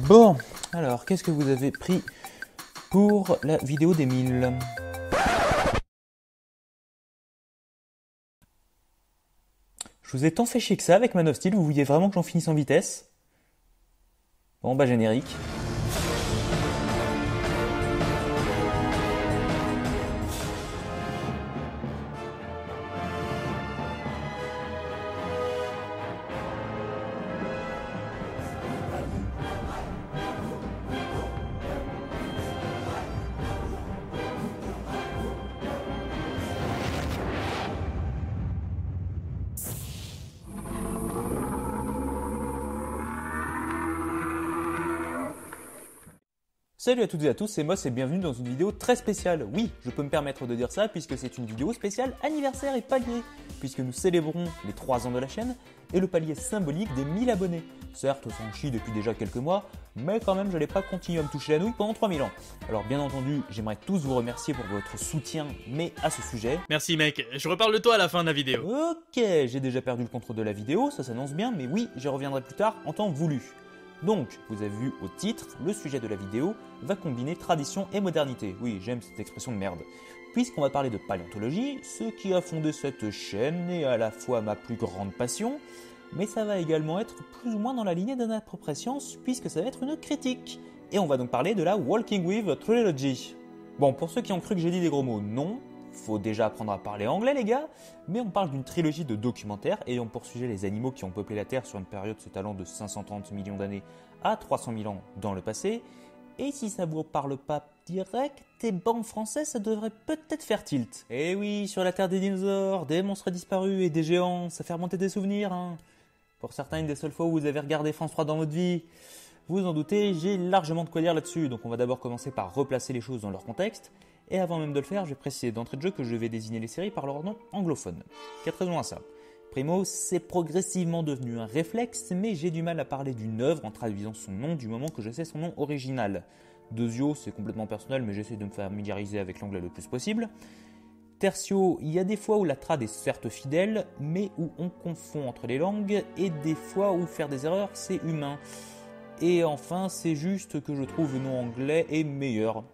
Bon, alors qu'est-ce que vous avez pris pour la vidéo d'Emile? Je vous ai tant fait chier que ça avec Man of Steel, vous vouliez vraiment que j'en finisse en vitesse? Bon bah générique. Salut à toutes et à tous, c'est Moss et bienvenue dans une vidéo très spéciale. Oui, je peux me permettre de dire ça puisque c'est une vidéo spéciale anniversaire et palier, puisque nous célébrons les 3 ans de la chaîne et le palier symbolique des 1000 abonnés. Certes, ça en chie depuis déjà quelques mois, mais quand même, je n'allais pas continuer à me toucher la nouille pendant 3000 ans. Alors bien entendu, j'aimerais tous vous remercier pour votre soutien, mais à ce sujet... Merci mec, je reparle de toi à la fin de la vidéo. Ok, j'ai déjà perdu le contrôle de la vidéo, ça s'annonce bien, mais oui, j'y reviendrai plus tard en temps voulu. Donc, vous avez vu au titre, le sujet de la vidéo va combiner tradition et modernité. Oui, j'aime cette expression de merde. Puisqu'on va parler de paléontologie, ce qui a fondé cette chaîne est à la fois ma plus grande passion, mais ça va également être plus ou moins dans la lignée d'un à peu près science, puisque ça va être une critique. Et on va donc parler de la Walking With Trilogy. Bon, pour ceux qui ont cru que j'ai dit des gros mots, non. Faut déjà apprendre à parler anglais les gars, mais on parle d'une trilogie de documentaires ayant pour sujet les animaux qui ont peuplé la Terre sur une période s'étalant de 530 millions d'années à 300 000 ans dans le passé. Et si ça vous parle pas direct, et bon français, ça devrait peut-être faire tilt. Eh oui, sur la Terre des dinosaures, des monstres disparus et des géants, ça fait remonter des souvenirs. Hein. Pour certains, une des seules fois où vous avez regardé France 3 dans votre vie. Vous en doutez, j'ai largement de quoi dire là-dessus, donc on va d'abord commencer par replacer les choses dans leur contexte. Et avant même de le faire, je vais préciser d'entrée de jeu que je vais désigner les séries par leur nom anglophone. 4 raisons à ça. Primo, c'est progressivement devenu un réflexe, mais j'ai du mal à parler d'une œuvre en traduisant son nom du moment que je sais son nom original. Deuxio, c'est complètement personnel, mais j'essaie de me familiariser avec l'anglais le plus possible. Tertio, il y a des fois où la trad est certes fidèle, mais où on confond entre les langues, et des fois où faire des erreurs, c'est humain. Et enfin, c'est juste que je trouve le nom anglais est meilleur,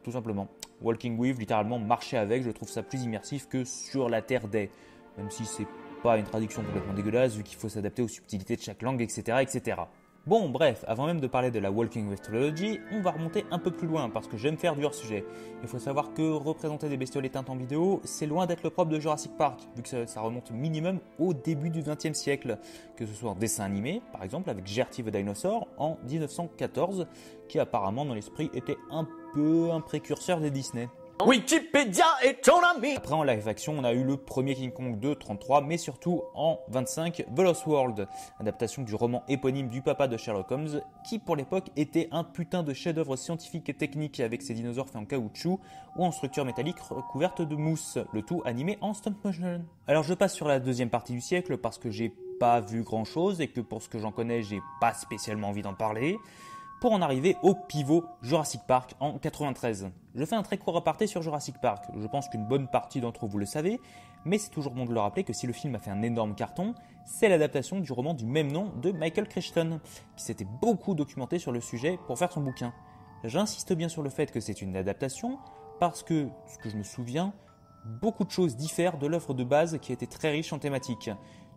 tout simplement. Walking with, littéralement marcher avec, je trouve ça plus immersif que sur la terre des. Même si c'est pas une traduction complètement dégueulasse, vu qu'il faut s'adapter aux subtilités de chaque langue, etc., etc. Bon, bref, avant même de parler de la Walking with Trilogy, on va remonter un peu plus loin, parce que j'aime faire du hors-sujet. Il faut savoir que représenter des bestioles éteintes en vidéo, c'est loin d'être le propre de Jurassic Park, vu que ça remonte minimum au début du XXe siècle, que ce soit en dessin animé, par exemple avec Gertie the Dinosaur en 1914, qui apparemment dans l'esprit était un peu un précurseur des Disney. Wikipédia est ton ami. Après en live action, on a eu le premier King Kong de 33, mais surtout en 25, The Lost World, adaptation du roman éponyme du papa de Sherlock Holmes, qui pour l'époque était un putain de chef-d'œuvre scientifique et technique avec ses dinosaures faits en caoutchouc ou en structure métallique recouverte de mousse, le tout animé en stop motion. Alors je passe sur la deuxième partie du siècle parce que j'ai pas vu grand chose et que pour ce que j'en connais, j'ai pas spécialement envie d'en parler. Pour en arriver au pivot Jurassic Park en 93. Je fais un très court aparté sur Jurassic Park. Je pense qu'une bonne partie d'entre vous le savez, mais c'est toujours bon de le rappeler que si le film a fait un énorme carton, c'est l'adaptation du roman du même nom de Michael Crichton, qui s'était beaucoup documenté sur le sujet pour faire son bouquin. J'insiste bien sur le fait que c'est une adaptation, parce que, ce que je me souviens, beaucoup de choses diffèrent de l'œuvre de base qui était très riche en thématiques.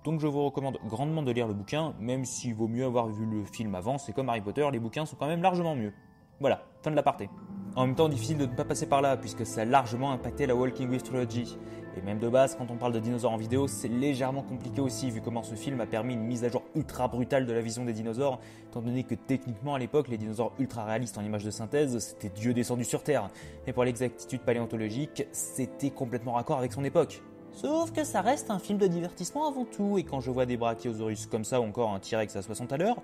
Donc je vous recommande grandement de lire le bouquin, même s'il vaut mieux avoir vu le film avant, c'est comme Harry Potter, les bouquins sont quand même largement mieux. Voilà, fin de l'aparté. En même temps, difficile de ne pas passer par là, puisque ça a largement impacté la Walking with Trilogy. Et même de base, quand on parle de dinosaures en vidéo, c'est légèrement compliqué aussi, vu comment ce film a permis une mise à jour ultra brutale de la vision des dinosaures, étant donné que techniquement à l'époque, les dinosaures ultra réalistes en images de synthèse, c'était Dieu descendu sur Terre. Et pour l'exactitude paléontologique, c'était complètement raccord avec son époque. Sauf que ça reste un film de divertissement avant tout, et quand je vois des brachiosaurus comme ça ou encore un T-Rex à 60 à l'heure,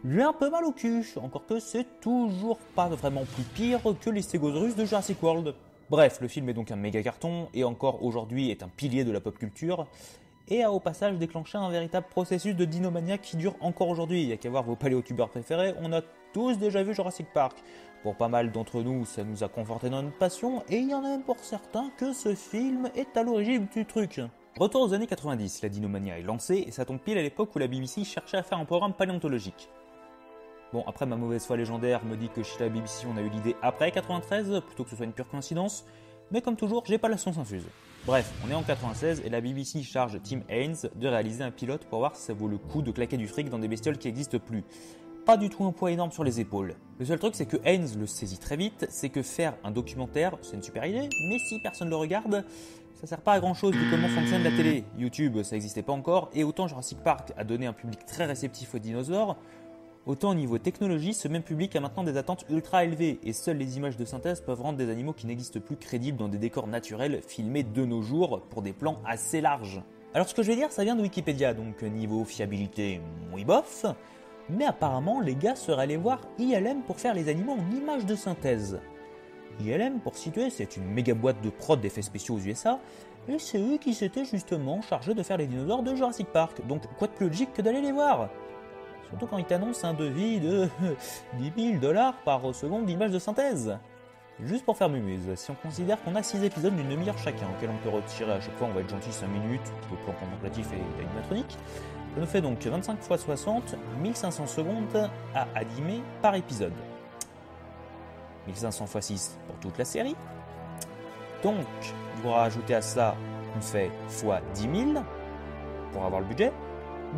j'ai un peu mal au cul, encore que c'est toujours pas vraiment plus pire que les stégosaurus de Jurassic World. Bref, le film est donc un méga carton, et encore aujourd'hui est un pilier de la pop culture, et a au passage déclenché un véritable processus de dinomania qui dure encore aujourd'hui. Il n'y a qu'à voir vos paléotubeurs préférés, on a tous déjà vu Jurassic Park. Pour pas mal d'entre nous, ça nous a conforté dans notre passion, et il y en a même pour certains que ce film est à l'origine du truc. Retour aux années 90, la dinomania est lancée, et ça tombe pile à l'époque où la BBC cherchait à faire un programme paléontologique. Bon, après ma mauvaise foi légendaire me dit que chez la BBC on a eu l'idée après 93, plutôt que ce soit une pure coïncidence, mais comme toujours, j'ai pas la science infuse. Bref, on est en 96 et la BBC charge Tim Haynes de réaliser un pilote pour voir si ça vaut le coup de claquer du fric dans des bestioles qui n'existent plus. Pas du tout un poids énorme sur les épaules. Le seul truc c'est que Haynes le saisit très vite, c'est que faire un documentaire, c'est une super idée, mais si personne le regarde, ça sert pas à grand chose vu comment fonctionne la télé. YouTube, ça n'existait pas encore, et autant Jurassic Park a donné un public très réceptif aux dinosaures, autant au niveau technologie, ce même public a maintenant des attentes ultra élevées, et seules les images de synthèse peuvent rendre des animaux qui n'existent plus crédibles dans des décors naturels filmés de nos jours pour des plans assez larges. Alors ce que je vais dire, ça vient de Wikipédia, donc niveau fiabilité, oui bof, mais apparemment les gars seraient allés voir ILM pour faire les animaux en images de synthèse. ILM, pour situer, c'est une méga boîte de prod d'effets spéciaux aux USA, et c'est eux qui s'étaient justement chargés de faire les dinosaures de Jurassic Park, donc quoi de plus logique que d'aller les voir? Surtout quand ils t'annoncent un devis de 10 000 $ par seconde d'image de synthèse. Juste pour faire mumuse, si on considère qu'on a 6 épisodes d'une demi-heure chacun, auxquels on peut retirer à chaque fois, on va être gentil 5 minutes, le plan contemplatif et l'animatronique, ça nous fait donc 25 x 60, 1500 secondes à animer par épisode. 1500 x 6 pour toute la série. Donc, vous rajoutez à ça, on fait x 10 000 pour avoir le budget.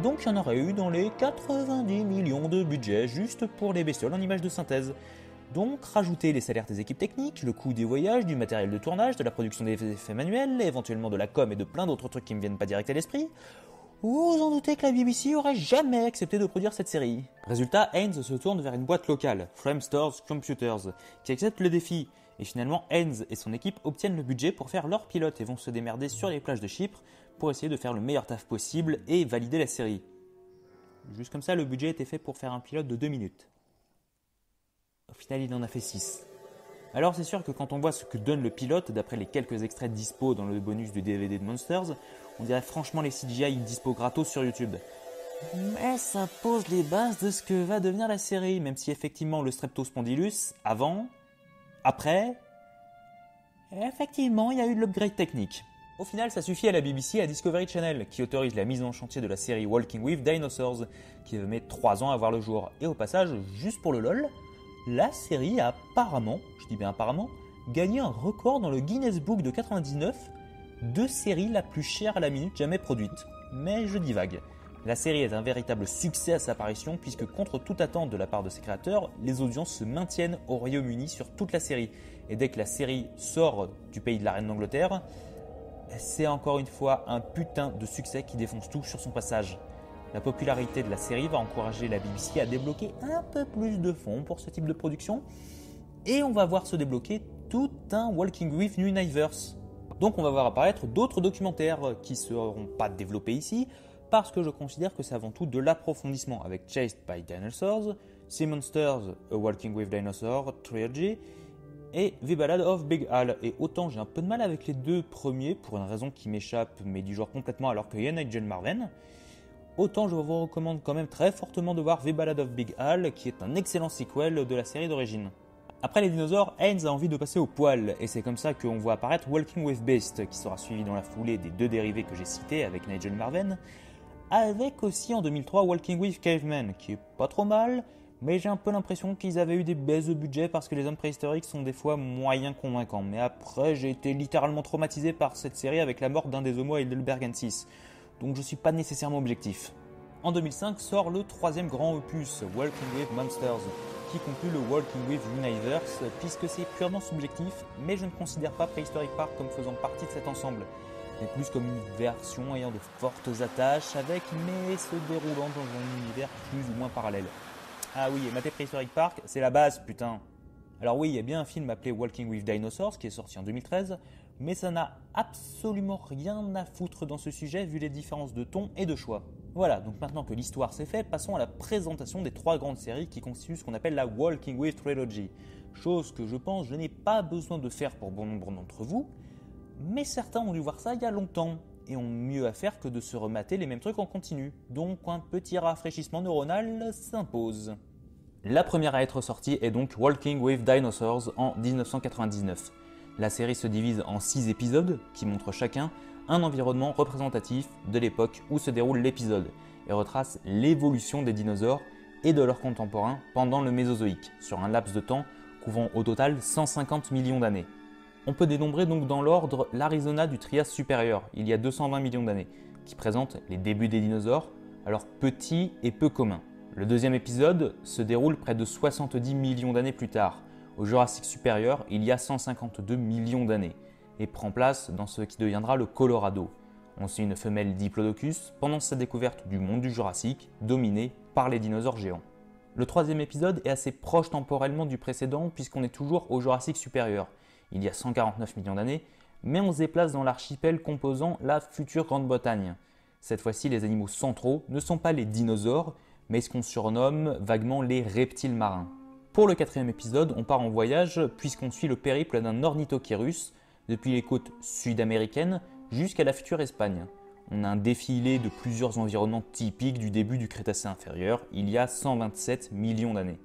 Donc il y en aurait eu dans les 90 millions de budget juste pour les bestioles en images de synthèse. Donc rajoutez les salaires des équipes techniques, le coût des voyages, du matériel de tournage, de la production des effets manuels, éventuellement de la com et de plein d'autres trucs qui me viennent pas direct à l'esprit. Vous en doutez que la BBC aurait jamais accepté de produire cette série. Résultat, Haynes se tourne vers une boîte locale, Framestore Computers, qui accepte le défi. Et finalement, Haynes et son équipe obtiennent le budget pour faire leur pilote et vont se démerder sur les plages de Chypre pour essayer de faire le meilleur taf possible et valider la série. Juste comme ça, le budget était fait pour faire un pilote de 2 minutes. Au final, il en a fait 6. Alors c'est sûr que quand on voit ce que donne le pilote, d'après les quelques extraits dispo dans le bonus du DVD de Monsters, on dirait franchement les CGI dispo gratos sur YouTube. Mais ça pose les bases de ce que va devenir la série, même si effectivement le Streptospondylus, avant, après, effectivement il y a eu de l'upgrade technique. Au final, ça suffit à la BBC et à Discovery Channel, qui autorise la mise en chantier de la série Walking with Dinosaurs, qui va mettre 3 ans à voir le jour. Et au passage, juste pour le lol, la série a apparemment, je dis bien apparemment, gagné un record dans le Guinness Book de 99 de série la plus chère à la minute jamais produite. Mais je divague. La série est un véritable succès à sa apparition puisque contre toute attente de la part de ses créateurs, les audiences se maintiennent au Royaume-Uni sur toute la série. Et dès que la série sort du pays de la Reine d'Angleterre, c'est encore une fois un putain de succès qui défonce tout sur son passage. La popularité de la série va encourager la BBC à débloquer un peu plus de fonds pour ce type de production et on va voir se débloquer tout un Walking with Universe. Donc on va voir apparaître d'autres documentaires qui ne seront pas développés ici parce que je considère que c'est avant tout de l'approfondissement avec Chased by Dinosaurs, Sea Monsters, A Walking with Dinosaurs Trilogy et The Ballad of Big Al. Et autant j'ai un peu de mal avec les deux premiers pour une raison qui m'échappe mais du genre complètement alors qu'il y a Nigel Marven, autant je vous recommande quand même très fortement de voir The Ballad of Big Al qui est un excellent sequel de la série d'origine. Après les dinosaures, Haynes a envie de passer au poil et c'est comme ça qu'on voit apparaître Walking with Beast qui sera suivi dans la foulée des deux dérivés que j'ai cités avec Nigel Marven, avec aussi en 2003 Walking with Caveman qui est pas trop mal, mais j'ai un peu l'impression qu'ils avaient eu des baisses de budget parce que les hommes préhistoriques sont des fois moyens convaincants. Mais après, j'ai été littéralement traumatisé par cette série avec la mort d'un des Homo heidelbergensis, donc je suis pas nécessairement objectif. En 2005 sort le troisième grand opus, Walking with Monsters, qui conclut le Walking with Universe, puisque c'est purement subjectif, mais je ne considère pas Prehistoric Park comme faisant partie de cet ensemble, mais plus comme une version ayant de fortes attaches avec, mais se déroulant dans un univers plus ou moins parallèle. Ah oui, et mater Prehistoric Park, c'est la base, putain. Alors oui, il y a bien un film appelé Walking with Dinosaurs qui est sorti en 2013, mais ça n'a absolument rien à foutre dans ce sujet vu les différences de ton et de choix. Voilà, donc maintenant que l'histoire s'est faite, passons à la présentation des 3 grandes séries qui constituent ce qu'on appelle la Walking with Trilogy. Chose que je pense je n'ai pas besoin de faire pour bon nombre d'entre vous, mais certains ont dû voir ça il y a longtemps et ont mieux à faire que de se remater les mêmes trucs en continu. Donc un petit rafraîchissement neuronal s'impose. La première à être sortie est donc Walking with Dinosaurs en 1999. La série se divise en 6 épisodes qui montrent chacun un environnement représentatif de l'époque où se déroule l'épisode et retrace l'évolution des dinosaures et de leurs contemporains pendant le Mésozoïque, sur un laps de temps couvrant au total 150 millions d'années. On peut dénombrer donc dans l'ordre l'Arizona du Trias supérieur, il y a 220 millions d'années, qui présente les débuts des dinosaures, alors petits et peu communs. Le deuxième épisode se déroule près de 70 millions d'années plus tard, au Jurassique supérieur il y a 152 millions d'années, et prend place dans ce qui deviendra le Colorado. On suit une femelle Diplodocus pendant sa découverte du monde du Jurassique, dominé par les dinosaures géants. Le troisième épisode est assez proche temporellement du précédent puisqu'on est toujours au Jurassique supérieur, il y a 149 millions d'années, mais on se déplace dans l'archipel composant la future Grande-Bretagne. Cette fois-ci, les animaux centraux ne sont pas les dinosaures, mais ce qu'on surnomme vaguement les reptiles marins. Pour le quatrième épisode, on part en voyage puisqu'on suit le périple d'un ornithochérus depuis les côtes sud-américaines jusqu'à la future Espagne. On a un défilé de plusieurs environnements typiques du début du Crétacé inférieur, il y a 127 millions d'années.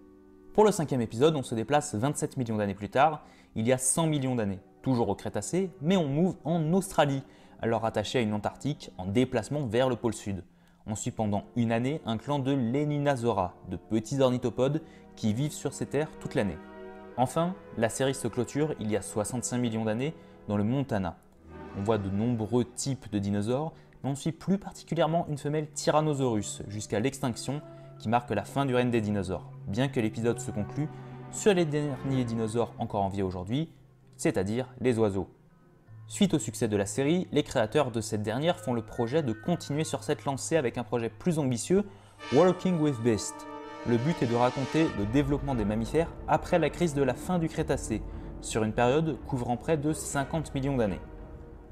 Pour le cinquième épisode, on se déplace 27 millions d'années plus tard, il y a 100 millions d'années, toujours au Crétacé, mais on move en Australie, alors attaché à une Antarctique en déplacement vers le pôle sud. On suit pendant une année un clan de Leninasaura, de petits ornithopodes qui vivent sur ces terres toute l'année. Enfin, la série se clôture il y a 65 millions d'années dans le Montana. On voit de nombreux types de dinosaures, mais on suit plus particulièrement une femelle Tyrannosaurus jusqu'à l'extinction qui marque la fin du règne des dinosaures, bien que l'épisode se conclue sur les derniers dinosaures encore en vie aujourd'hui, c'est-à-dire les oiseaux. Suite au succès de la série, les créateurs de cette dernière font le projet de continuer sur cette lancée avec un projet plus ambitieux, Walking with Beasts. Le but est de raconter le développement des mammifères après la crise de la fin du Crétacé, sur une période couvrant près de 50 millions d'années.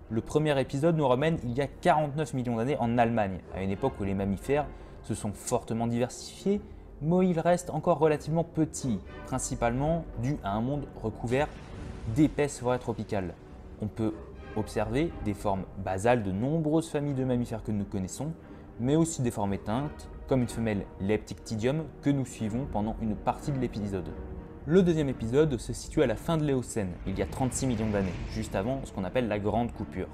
Le premier épisode nous ramène il y a 49 millions d'années en Allemagne, à une époque où les mammifères se sont fortement diversifiés, mais ils restent encore relativement petits, principalement dû à un monde recouvert d'épaisses forêts tropicales. On peut observer des formes basales de nombreuses familles de mammifères que nous connaissons, mais aussi des formes éteintes, comme une femelle Leptictidium que nous suivons pendant une partie de l'épisode. Le deuxième épisode se situe à la fin de l'Éocène, il y a 36 millions d'années, juste avant ce qu'on appelle la Grande Coupure.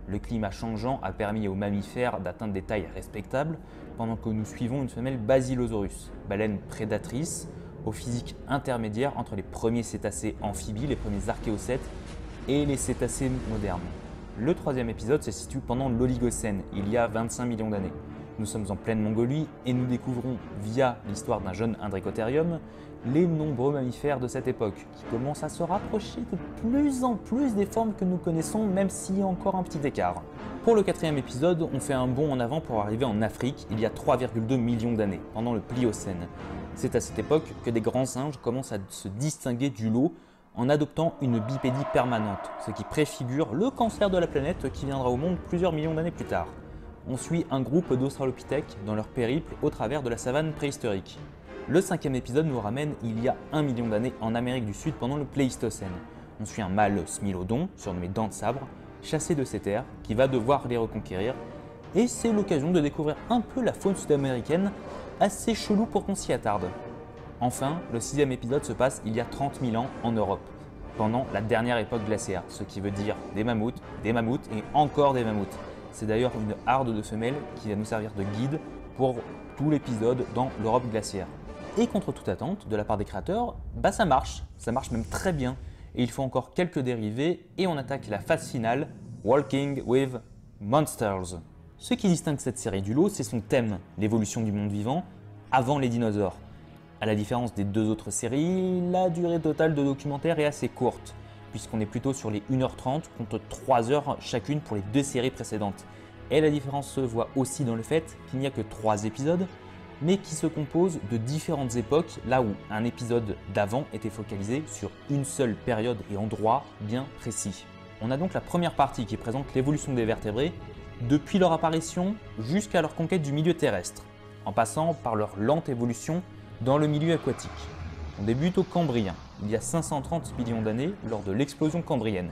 Le climat changeant a permis aux mammifères d'atteindre des tailles respectables, pendant que nous suivons une femelle Basilosaurus, baleine prédatrice, au physique intermédiaire entre les premiers cétacés amphibies, les premiers archéocètes, et les cétacés modernes. Le troisième épisode se situe pendant l'Oligocène, il y a 25 millions d'années. Nous sommes en pleine Mongolie et nous découvrons, via l'histoire d'un jeune Indricotherium, les nombreux mammifères de cette époque, qui commencent à se rapprocher de plus en plus des formes que nous connaissons, même s'il y a encore un petit écart. Pour le quatrième épisode, on fait un bond en avant pour arriver en Afrique, il y a 3,2 millions d'années, pendant le Pliocène. C'est à cette époque que des grands singes commencent à se distinguer du lot, en adoptant une bipédie permanente, ce qui préfigure le cancer de la planète qui viendra au monde plusieurs millions d'années plus tard. On suit un groupe d'australopithèques dans leur périple au travers de la savane préhistorique. Le cinquième épisode nous ramène il y a 1 million d'années en Amérique du Sud pendant le Pléistocène. On suit un mâle smilodon, surnommé dent de sabre, chassé de ces terres, qui va devoir les reconquérir, et c'est l'occasion de découvrir un peu la faune sud-américaine, assez chelou pour qu'on s'y attarde. Enfin, le sixième épisode se passe il y a 30 000 ans en Europe, pendant la dernière époque glaciaire, ce qui veut dire des mammouths et encore des mammouths. C'est d'ailleurs une harde de femelles qui va nous servir de guide pour tout l'épisode dans l'Europe glaciaire. Et contre toute attente, de la part des créateurs, ça marche même très bien. Et il faut encore quelques dérivés et on attaque la phase finale, Walking with Monsters. Ce qui distingue cette série du lot, c'est son thème, l'évolution du monde vivant avant les dinosaures. À la différence des deux autres séries, la durée totale de documentaire est assez courte, puisqu'on est plutôt sur les 1h30 contre 3h chacune pour les deux séries précédentes. Et la différence se voit aussi dans le fait qu'il n'y a que 3 épisodes, mais qui se composent de différentes époques, là où un épisode d'avant était focalisé sur une seule période et endroit bien précis. On a donc la première partie qui présente l'évolution des vertébrés depuis leur apparition jusqu'à leur conquête du milieu terrestre, en passant par leur lente évolution dans le milieu aquatique. On débute au Cambrien, il y a 530 millions d'années lors de l'explosion cambrienne,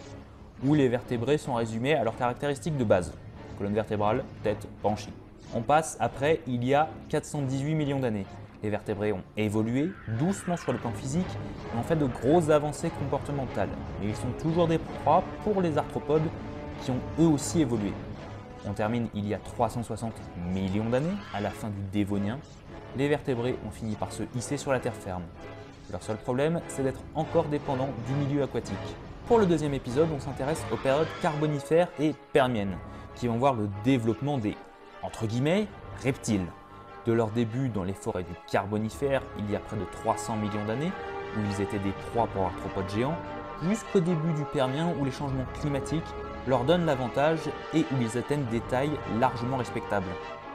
où les vertébrés sont résumés à leurs caractéristiques de base, colonne vertébrale, tête, branchie. On passe après il y a 418 millions d'années. Les vertébrés ont évolué doucement sur le plan physique et ont fait de grosses avancées comportementales, mais ils sont toujours des proies pour les arthropodes qui ont eux aussi évolué. On termine il y a 360 millions d'années, à la fin du Dévonien, les vertébrés ont fini par se hisser sur la terre ferme. Leur seul problème, c'est d'être encore dépendants du milieu aquatique. Pour le deuxième épisode, on s'intéresse aux périodes carbonifères et permiennes, qui vont voir le développement des, entre guillemets, reptiles. De leur début dans les forêts du Carbonifère, il y a près de 300 millions d'années, où ils étaient des proies pour arthropodes géants, jusqu'au début du Permien où les changements climatiques leur donnent l'avantage et où ils atteignent des tailles largement respectables.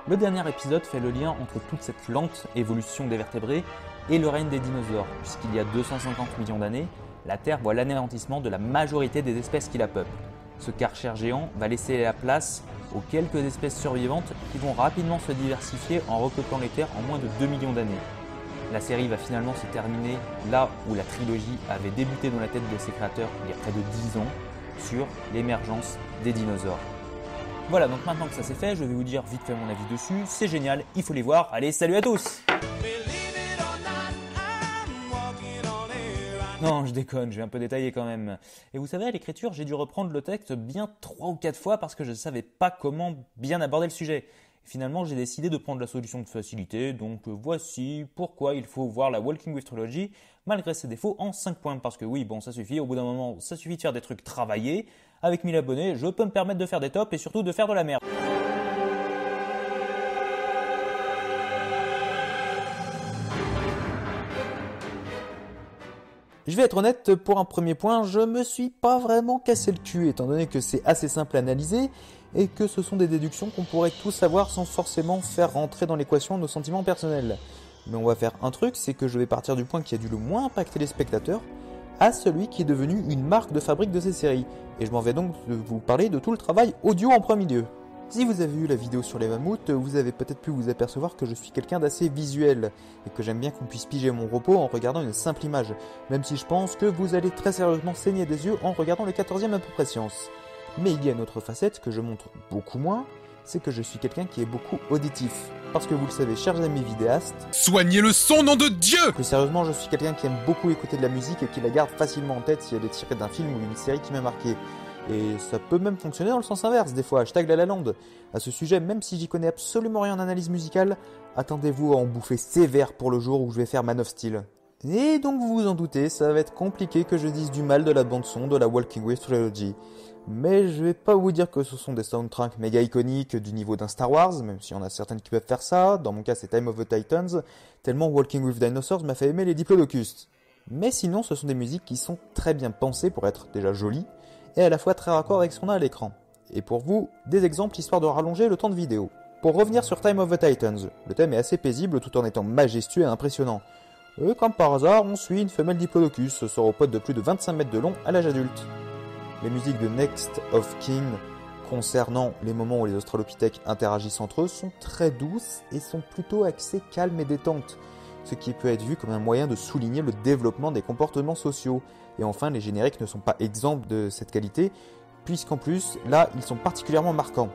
Le dernier épisode fait le lien entre toute cette lente évolution des vertébrés et le règne des dinosaures, puisqu'il y a 250 millions d'années, la Terre voit l'anéantissement de la majorité des espèces qui la peuplent. Ce Karcher géant va laisser la place aux quelques espèces survivantes qui vont rapidement se diversifier en repeuplant les terres en moins de 2 millions d'années. La série va finalement se terminer là où la trilogie avait débuté dans la tête de ses créateurs il y a près de 10 ans, sur l'émergence des dinosaures. Voilà, donc maintenant que ça c'est fait, je vais vous dire vite fait mon avis dessus. C'est génial, il faut les voir. Allez, salut à tous! Non, je déconne, j'ai un peu détaillé quand même. Et vous savez, à l'écriture, j'ai dû reprendre le texte bien 3 ou 4 fois parce que je ne savais pas comment bien aborder le sujet. Finalement, j'ai décidé de prendre la solution de facilité, donc voici pourquoi il faut voir la Walking with Trilogy malgré ses défauts en 5 points. Parce que oui, bon, ça suffit, au bout d'un moment, ça suffit de faire des trucs travaillés. Avec 1000 abonnés, je peux me permettre de faire des tops et surtout de faire de la merde. Je vais être honnête, pour un premier point, je me suis pas vraiment cassé le cul, étant donné que c'est assez simple à analyser et que ce sont des déductions qu'on pourrait tous savoir sans forcément faire rentrer dans l'équation nos sentiments personnels. Mais on va faire un truc, c'est que je vais partir du point qui a dû le moins impacter les spectateurs à celui qui est devenu une marque de fabrique de ces séries. Et je m'en vais donc vous parler de tout le travail audio en premier lieu. Si vous avez vu la vidéo sur les mammouths, vous avez peut-être pu vous apercevoir que je suis quelqu'un d'assez visuel et que j'aime bien qu'on puisse piger mon propos en regardant une simple image, même si je pense que vous allez très sérieusement saigner des yeux en regardant le 14e à peu près science. Mais il y a une autre facette que je montre beaucoup moins, c'est que je suis quelqu'un qui est beaucoup auditif. Parce que vous le savez, chers amis vidéastes, soignez le son, nom de Dieu! Plus sérieusement, je suis quelqu'un qui aime beaucoup écouter de la musique et qui la garde facilement en tête si elle est tirée d'un film ou d'une série qui m'a marqué. Et ça peut même fonctionner dans le sens inverse, des fois, hashtag La La Land. À ce sujet, même si j'y connais absolument rien en analyse musicale, attendez-vous à en bouffer sévère pour le jour où je vais faire Man of Steel. Et donc vous vous en doutez, ça va être compliqué que je dise du mal de la bande-son de la Walking with Trilogy. Mais je vais pas vous dire que ce sont des soundtracks méga iconiques du niveau d'un Star Wars, même s'il y en a certaines qui peuvent faire ça, dans mon cas c'est Time of the Titans, tellement Walking with Dinosaurs m'a fait aimer les Diplodocus. Mais sinon ce sont des musiques qui sont très bien pensées pour être déjà jolies, et à la fois très raccord avec ce qu'on a à l'écran. Et pour vous, des exemples histoire de rallonger le temps de vidéo. Pour revenir sur Time of the Titans, le thème est assez paisible tout en étant majestueux et impressionnant. Et comme par hasard, on suit une femelle Diplodocus, sauropode de plus de 25 mètres de long à l'âge adulte. Les musiques de Next of Kin concernant les moments où les australopithèques interagissent entre eux sont très douces et sont plutôt axées calmes et détentes, ce qui peut être vu comme un moyen de souligner le développement des comportements sociaux. Et enfin, les génériques ne sont pas exempts de cette qualité, puisqu'en plus, là, ils sont particulièrement marquants.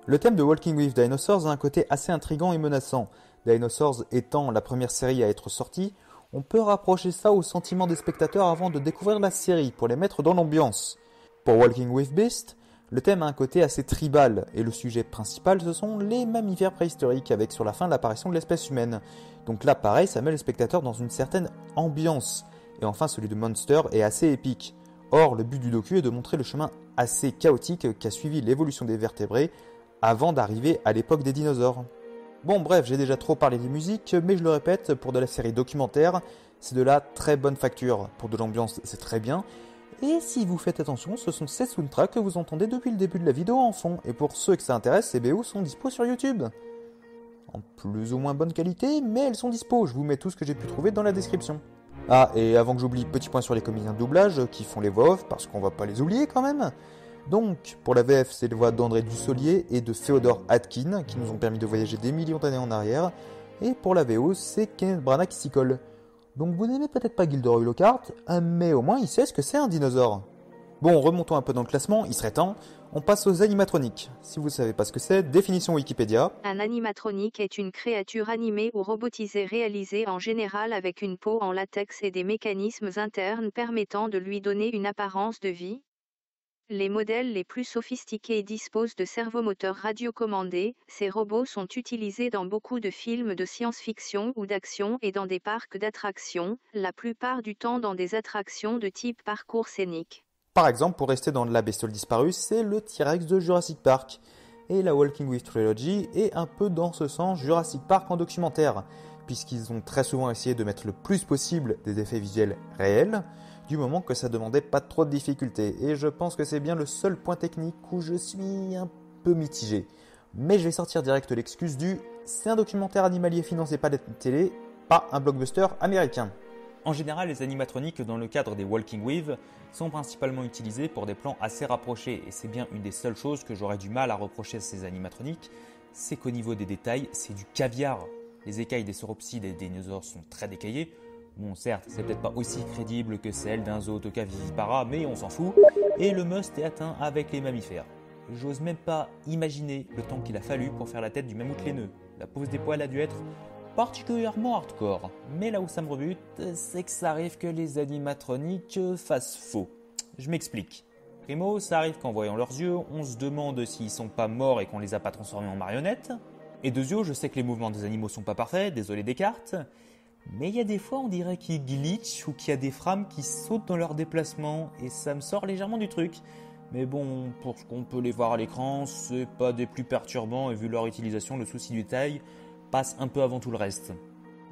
Le thème de Walking with Dinosaurs a un côté assez intriguant et menaçant. Dinosaurs étant la première série à être sortie, on peut rapprocher ça au sentiment des spectateurs avant de découvrir la série, pour les mettre dans l'ambiance. Pour Walking with Beast, le thème a un côté assez tribal, et le sujet principal ce sont les mammifères préhistoriques, avec sur la fin l'apparition de l'espèce humaine. Donc là pareil, ça met le spectateur dans une certaine ambiance. Et enfin celui de Monster est assez épique. Or, le but du docu est de montrer le chemin assez chaotique qu'a suivi l'évolution des vertébrés, avant d'arriver à l'époque des dinosaures. Bon bref, j'ai déjà trop parlé des musiques, mais je le répète, pour de la série documentaire, c'est de la très bonne facture. Pour de l'ambiance, c'est très bien. Et si vous faites attention, ce sont ces soundtracks que vous entendez depuis le début de la vidéo en fond. Et pour ceux que ça intéresse, ces BO sont dispo sur YouTube. En plus ou moins bonne qualité, mais elles sont dispo. Je vous mets tout ce que j'ai pu trouver dans la description. Ah, et avant que j'oublie, petit point sur les comédiens de doublage qui font les voix off, parce qu'on va pas les oublier quand même. Donc, pour la VF, c'est les voix d'André Dussolier et de Féodor Atkin, qui nous ont permis de voyager des millions d'années en arrière. Et pour la VO, c'est Kenneth Branagh qui s'y colle. Donc vous n'aimez peut-être pas Gilderoy Lockhart, mais au moins il sait ce que c'est un dinosaure. Bon, remontons un peu dans le classement, il serait temps. On passe aux animatroniques. Si vous ne savez pas ce que c'est, définition Wikipédia. Un animatronique est une créature animée ou robotisée réalisée en général avec une peau en latex et des mécanismes internes permettant de lui donner une apparence de vie. Les modèles les plus sophistiqués disposent de servomoteurs radiocommandés. Ces robots sont utilisés dans beaucoup de films de science-fiction ou d'action et dans des parcs d'attractions, la plupart du temps dans des attractions de type parcours scénique. Par exemple, pour rester dans la bestiole disparue, c'est le T-Rex de Jurassic Park. Et la Walking With Trilogy est un peu dans ce sens Jurassic Park en documentaire, puisqu'ils ont très souvent essayé de mettre le plus possible des effets visuels réels, du moment que ça demandait pas trop de difficultés. Et je pense que c'est bien le seul point technique où je suis un peu mitigé. Mais je vais sortir direct l'excuse du « c'est un documentaire animalier financé par la télé, pas un blockbuster américain ». En général, les animatroniques dans le cadre des Walking With sont principalement utilisés pour des plans assez rapprochés. Et c'est bien une des seules choses que j'aurais du mal à reprocher à ces animatroniques, c'est qu'au niveau des détails, c'est du caviar. Les écailles des sauropsides et des dinosaures sont très décaillées. Bon, certes, c'est peut-être pas aussi crédible que celle d'un Zootopia vivipara, mais on s'en fout. Et le must est atteint avec les mammifères. J'ose même pas imaginer le temps qu'il a fallu pour faire la tête du mammouth laineux. La pose des poils a dû être particulièrement hardcore. Mais là où ça me rebute, c'est que ça arrive que les animatroniques fassent faux. Je m'explique. Primo, ça arrive qu'en voyant leurs yeux, on se demande s'ils sont pas morts et qu'on les a pas transformés en marionnettes. Et deuxièmement, je sais que les mouvements des animaux sont pas parfaits, désolé Descartes. Mais il y a des fois, on dirait qu'ils glitchent ou qu'il y a des frames qui sautent dans leur déplacement et ça me sort légèrement du truc. Mais bon, pour ce qu'on peut les voir à l'écran, c'est pas des plus perturbants et vu leur utilisation, le souci du détail passe un peu avant tout le reste.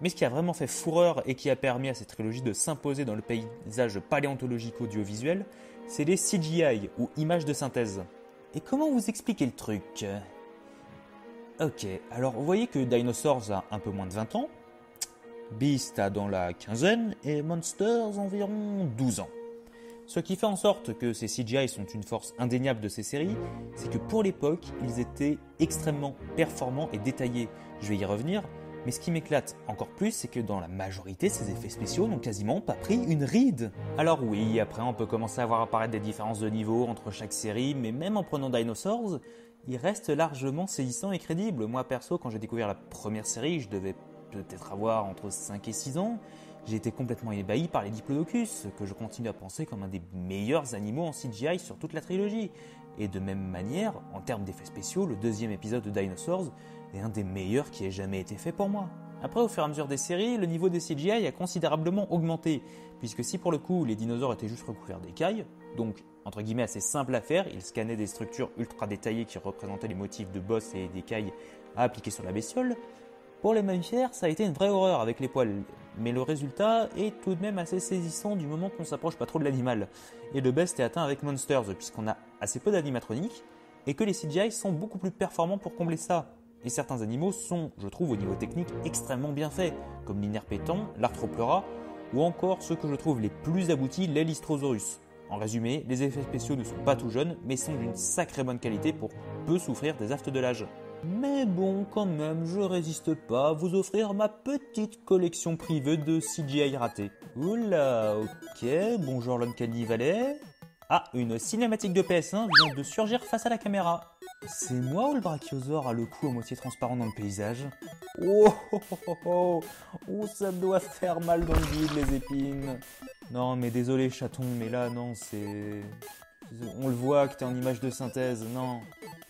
Mais ce qui a vraiment fait fureur et qui a permis à cette trilogie de s'imposer dans le paysage paléontologique audiovisuel, c'est les CGI ou images de synthèse. Et comment vous expliquer le truc ? Ok, alors vous voyez que Dinosaurs a un peu moins de 20 ans, Beast a dans la quinzaine et Monsters environ 12 ans. Ce qui fait en sorte que ces CGI sont une force indéniable de ces séries, c'est que pour l'époque, ils étaient extrêmement performants et détaillés. Je vais y revenir, mais ce qui m'éclate encore plus, c'est que dans la majorité, ces effets spéciaux n'ont quasiment pas pris une ride. Alors oui, après on peut commencer à voir apparaître des différences de niveau entre chaque série, mais même en prenant Dinosaurs, il reste largement saisissant et crédible. Moi perso, quand j'ai découvert la première série, je devais peut-être avoir entre 5 et 6 ans, j'ai été complètement ébahi par les Diplodocus, que je continue à penser comme un des meilleurs animaux en CGI sur toute la trilogie. Et de même manière, en termes d'effets spéciaux, le deuxième épisode de Dinosaurs est un des meilleurs qui ait jamais été fait pour moi. Après, au fur et à mesure des séries, le niveau des CGI a considérablement augmenté, puisque si pour le coup les dinosaures étaient juste recouverts d'écailles, donc entre guillemets assez simple à faire, ils scannaient des structures ultra détaillées qui représentaient les motifs de boss et d'écailles à appliquer sur la bestiole, pour les mammifères, ça a été une vraie horreur avec les poils, mais le résultat est tout de même assez saisissant du moment qu'on s'approche pas trop de l'animal. Et le best est atteint avec Monsters, puisqu'on a assez peu d'animatroniques, et que les CGI sont beaucoup plus performants pour combler ça. Et certains animaux sont, je trouve, au niveau technique, extrêmement bien faits, comme l'Inerpéton, l'Arthropleura, ou encore ceux que je trouve les plus aboutis, l'Elistrosaurus. En résumé, les effets spéciaux ne sont pas tout jeunes, mais sont d'une sacrée bonne qualité pour peu souffrir des affres de l'âge. Mais bon, quand même, je résiste pas à vous offrir ma petite collection privée de CGI ratés. Oula, ok, bonjour l'Uncanny Valley. Ah, une cinématique de PS1 vient de surgir face à la caméra. C'est moi ou le brachiosaure a le cou à moitié transparent dans le paysage ? Oh, ça doit faire mal dans le vide les épines. Non mais désolé chaton, mais là non, c'est... On le voit que t'es en image de synthèse, non.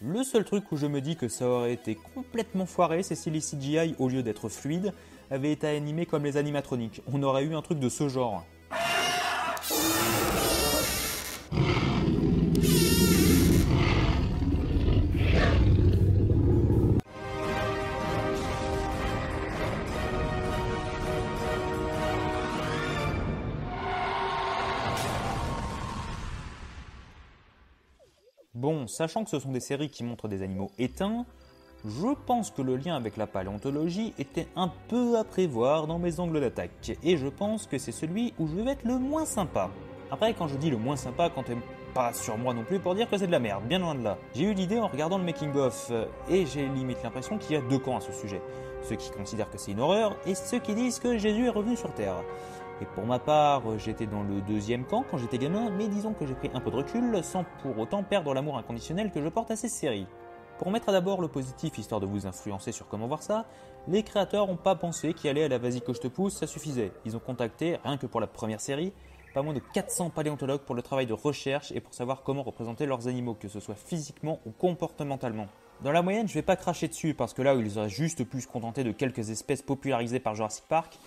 Le seul truc où je me dis que ça aurait été complètement foiré, c'est si les CGI, au lieu d'être fluides, avaient été animés comme les animatroniques. On aurait eu un truc de ce genre. Bon, sachant que ce sont des séries qui montrent des animaux éteints, je pense que le lien avec la paléontologie était un peu à prévoir dans mes angles d'attaque, et je pense que c'est celui où je vais être le moins sympa. Après, quand je dis le moins sympa, comptez pas sur moi non plus pour dire que c'est de la merde, bien loin de là. J'ai eu l'idée en regardant le making-of, et j'ai limite l'impression qu'il y a deux camps à ce sujet. Ceux qui considèrent que c'est une horreur, et ceux qui disent que Jésus est revenu sur Terre. Et pour ma part, j'étais dans le deuxième camp quand j'étais gamin, mais disons que j'ai pris un peu de recul, sans pour autant perdre l'amour inconditionnel que je porte à ces séries. Pour mettre à d'abord le positif, histoire de vous influencer sur comment voir ça, les créateurs n'ont pas pensé qu'y aller à la vas-y que je te pousse, ça suffisait. Ils ont contacté, rien que pour la première série, pas moins de 400 paléontologues pour le travail de recherche et pour savoir comment représenter leurs animaux, que ce soit physiquement ou comportementalement. Dans la moyenne, je vais pas cracher dessus parce que là où ils auraient juste pu se contenter de quelques espèces popularisées par Jurassic Park,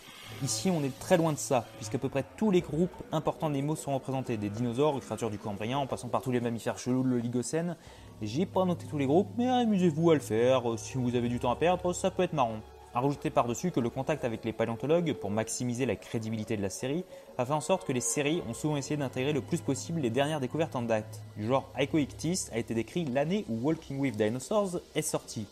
ici on est très loin de ça, puisqu'à peu près tous les groupes importants d'animaux sont représentés, des dinosaures aux créatures du Cambrien en passant par tous les mammifères chelous de l'Oligocène. J'ai pas noté tous les groupes, mais amusez-vous à le faire, si vous avez du temps à perdre, ça peut être marrant. À rajouter par-dessus que le contact avec les paléontologues, pour maximiser la crédibilité de la série, a fait en sorte que les séries ont souvent essayé d'intégrer le plus possible les dernières découvertes en date. Du genre Icoictis a été décrit l'année où Walking with Dinosaurs est sorti,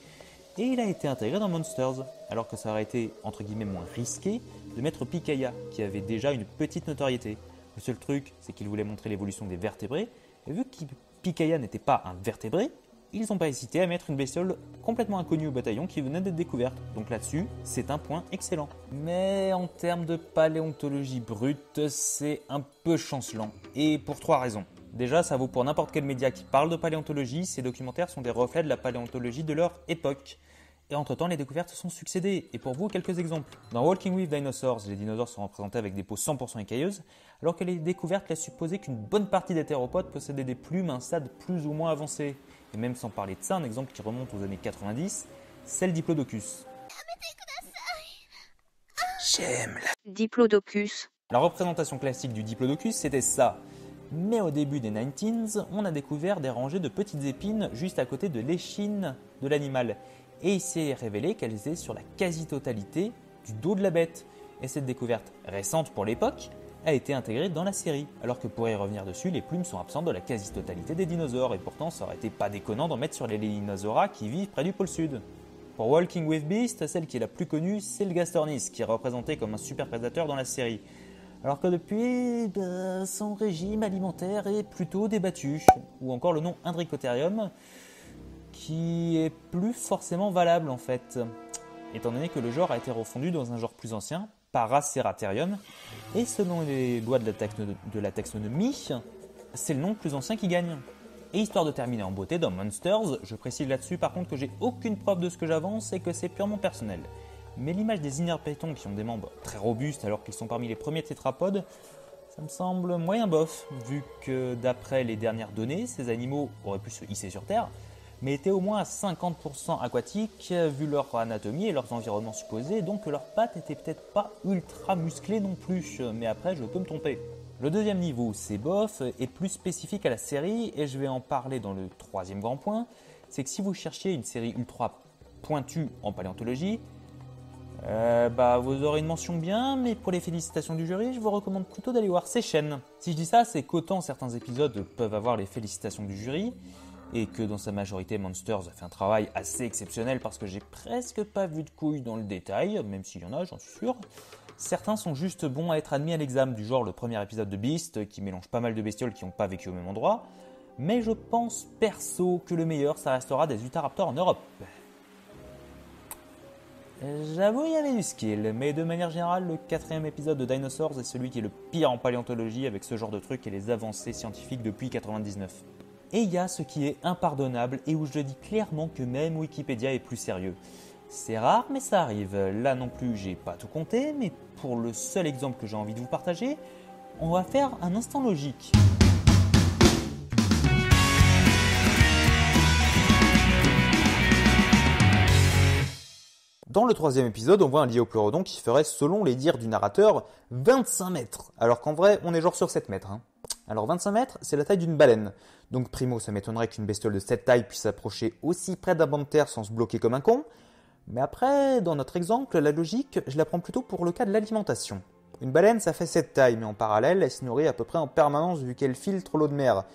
et il a été intégré dans Monsters, alors que ça aurait été entre guillemets moins risqué de mettre Pikaia, qui avait déjà une petite notoriété. Le seul truc, c'est qu'il voulait montrer l'évolution des vertébrés, et vu que Pikaia n'était pas un vertébré, ils n'ont pas hésité à mettre une bestiole complètement inconnue au bataillon qui venait d'être découverte. Donc là-dessus, c'est un point excellent. Mais en termes de paléontologie brute, c'est un peu chancelant. Et pour 3 raisons. Déjà, ça vaut pour n'importe quel média qui parle de paléontologie, ces documentaires sont des reflets de la paléontologie de leur époque. Et entre-temps, les découvertes se sont succédées. Et pour vous, quelques exemples. Dans Walking with Dinosaurs, les dinosaures sont représentés avec des peaux 100% écailleuses, alors que les découvertes laissent supposer qu'une bonne partie des théropodes possédaient des plumes à un stade plus ou moins avancé. Et même sans parler de ça, un exemple qui remonte aux années 90, c'est le Diplodocus. Diplodocus. La représentation classique du Diplodocus, c'était ça. Mais au début des 90s, on a découvert des rangées de petites épines juste à côté de l'échine de l'animal. Et il s'est révélé qu'elles étaient sur la quasi-totalité du dos de la bête. Et cette découverte récente pour l'époque a été intégrée dans la série. Alors que pour y revenir dessus, les plumes sont absentes de la quasi-totalité des dinosaures. Et pourtant, ça aurait été pas déconnant d'en mettre sur les Dinosaura qui vivent près du pôle sud. Pour Walking with Beast, celle qui est la plus connue, c'est le Gastornis, qui est représenté comme un super prédateur dans la série. Alors que depuis, son régime alimentaire est plutôt débattu. Ou encore le nom Indricotherium, qui est plus forcément valable en fait, étant donné que le genre a été refondu dans un genre plus ancien, Paraceratherium, et selon les lois de la taxonomie, c'est le nom le plus ancien qui gagne. Et histoire de terminer en beauté, dans Monsters, je précise là-dessus par contre que j'ai aucune preuve de ce que j'avance et que c'est purement personnel. Mais l'image des inerpétons qui ont des membres très robustes alors qu'ils sont parmi les premiers tétrapodes, ça me semble moyen bof, vu que d'après les dernières données, ces animaux auraient pu se hisser sur Terre, mais étaient au moins à 50% aquatiques vu leur anatomie et leurs environnements supposés, donc que leurs pattes étaient peut-être pas ultra musclées non plus, mais après je peux me tromper. Le deuxième niveau, c'est bof, est plus spécifique à la série, et je vais en parler dans le troisième grand point, c'est que si vous cherchiez une série ultra pointue en paléontologie, vous aurez une mention bien, mais pour les félicitations du jury, je vous recommande plutôt d'aller voir ces chaînes. Si je dis ça, c'est qu'autant certains épisodes peuvent avoir les félicitations du jury, et que dans sa majorité, Monsters a fait un travail assez exceptionnel parce que j'ai presque pas vu de couilles dans le détail, même s'il y en a, j'en suis sûr. Certains sont juste bons à être admis à l'examen, du genre le premier épisode de Beast, qui mélange pas mal de bestioles qui n'ont pas vécu au même endroit, mais je pense perso que le meilleur, ça restera des Utahraptors en Europe. J'avoue, il y avait du skill, mais de manière générale, le 4e épisode de Dinosaurs est celui qui est le pire en paléontologie avec ce genre de trucs et les avancées scientifiques depuis 99. Et il y a ce qui est impardonnable et où je dis clairement que même Wikipédia est plus sérieux. C'est rare, mais ça arrive. Là non plus, j'ai pas tout compté, mais pour le seul exemple que j'ai envie de vous partager, on va faire un instant logique. Dans le 3e épisode, on voit un Liopleurodon qui ferait, selon les dires du narrateur, 25 mètres. Alors qu'en vrai, on est genre sur 7 mètres. Alors 25 mètres, c'est la taille d'une baleine. Donc primo, ça m'étonnerait qu'une bestiole de cette taille puisse s'approcher aussi près d'un banc de terre sans se bloquer comme un con. Mais après, dans notre exemple, la logique, je la prends plutôt pour le cas de l'alimentation. Une baleine, ça fait cette taille, mais en parallèle, elle se nourrit à peu près en permanence vu qu'elle filtre l'eau de mer.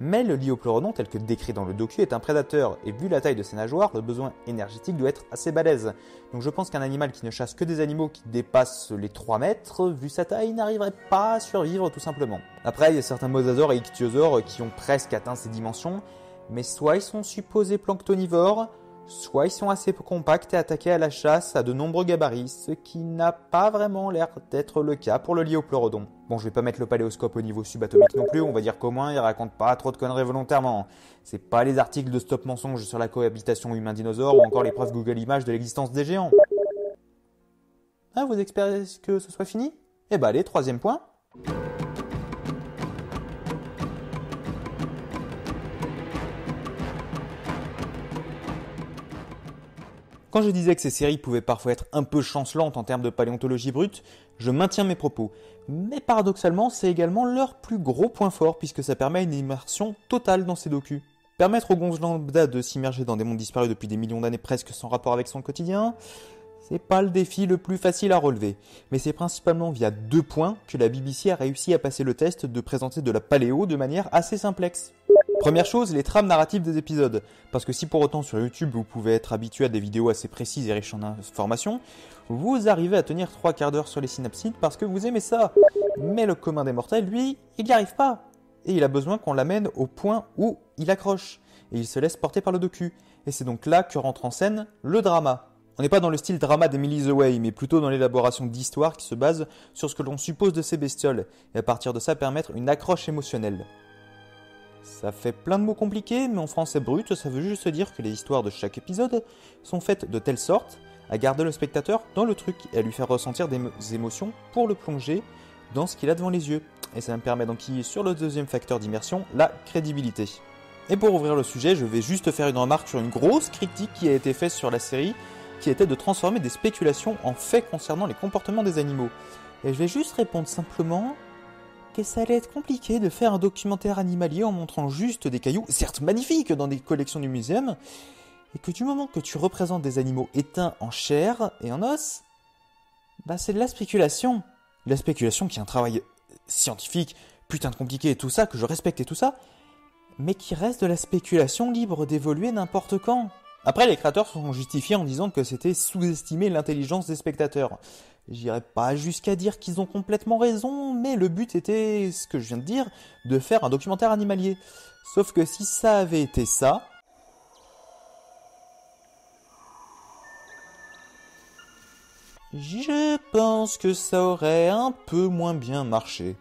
Mais le Liopleurodon, tel que décrit dans le docu, est un prédateur, et vu la taille de ses nageoires, le besoin énergétique doit être assez balèze. Donc je pense qu'un animal qui ne chasse que des animaux qui dépassent les 3 mètres, vu sa taille, n'arriverait pas à survivre tout simplement. Après, il y a certains mosasaures et ichthyosaures qui ont presque atteint ces dimensions, mais soit ils sont supposés planctonivores, soit ils sont assez compacts et attaqués à la chasse à de nombreux gabarits, ce qui n'a pas vraiment l'air d'être le cas pour le Liopleurodon. Bon, je vais pas mettre le paléoscope au niveau subatomique non plus, on va dire qu'au moins il raconte pas trop de conneries volontairement. C'est pas les articles de Stop Mensonge sur la cohabitation humain-dinosaure ou encore les preuves Google Images de l'existence des géants. Ah, vous espérez que ce soit fini ? Eh bah allez, 3e point. Quand je disais que ces séries pouvaient parfois être un peu chancelantes en termes de paléontologie brute, je maintiens mes propos. Mais paradoxalement, c'est également leur plus gros point fort puisque ça permet une immersion totale dans ces docus. Permettre aux gonzes lambda de s'immerger dans des mondes disparus depuis des millions d'années presque sans rapport avec son quotidien, c'est pas le défi le plus facile à relever. Mais c'est principalement via 2 points que la BBC a réussi à passer le test de présenter de la paléo de manière assez simplexe. Première chose, les trames narratives des épisodes. Parce que si pour autant sur YouTube vous pouvez être habitué à des vidéos assez précises et riches en informations, vous arrivez à tenir 3/4 d'heure sur les synapses parce que vous aimez ça. Mais le commun des mortels, lui, il n'y arrive pas. Et il a besoin qu'on l'amène au point où il accroche. Et il se laisse porter par le docu. Et c'est donc là que rentre en scène le drama. On n'est pas dans le style drama d'Emily the Way, mais plutôt dans l'élaboration d'histoires qui se basent sur ce que l'on suppose de ces bestioles, et à partir de ça permettre une accroche émotionnelle. Ça fait plein de mots compliqués, mais en français brut, ça veut juste dire que les histoires de chaque épisode sont faites de telle sorte à garder le spectateur dans le truc et à lui faire ressentir des émotions pour le plonger dans ce qu'il a devant les yeux. Et ça me permet d'enquiller sur le deuxième facteur d'immersion, la crédibilité. Et pour ouvrir le sujet, je vais juste faire une remarque sur une grosse critique qui a été faite sur la série, qui était de transformer des spéculations en faits concernant les comportements des animaux. Et je vais juste répondre simplement que ça allait être compliqué de faire un documentaire animalier en montrant juste des cailloux, certes magnifiques dans des collections du muséum, et que du moment que tu représentes des animaux éteints en chair et en os, bah c'est de la spéculation. La spéculation qui est un travail scientifique, putain de compliqué et tout ça, que je respecte et tout ça, mais qui reste de la spéculation libre d'évoluer n'importe quand. Après, les créateurs se sont justifiés en disant que c'était sous-estimer l'intelligence des spectateurs. J'irai pas jusqu'à dire qu'ils ont complètement raison, mais le but était, ce que je viens de dire, de faire un documentaire animalier. Sauf que si ça avait été ça, je pense que ça aurait un peu moins bien marché.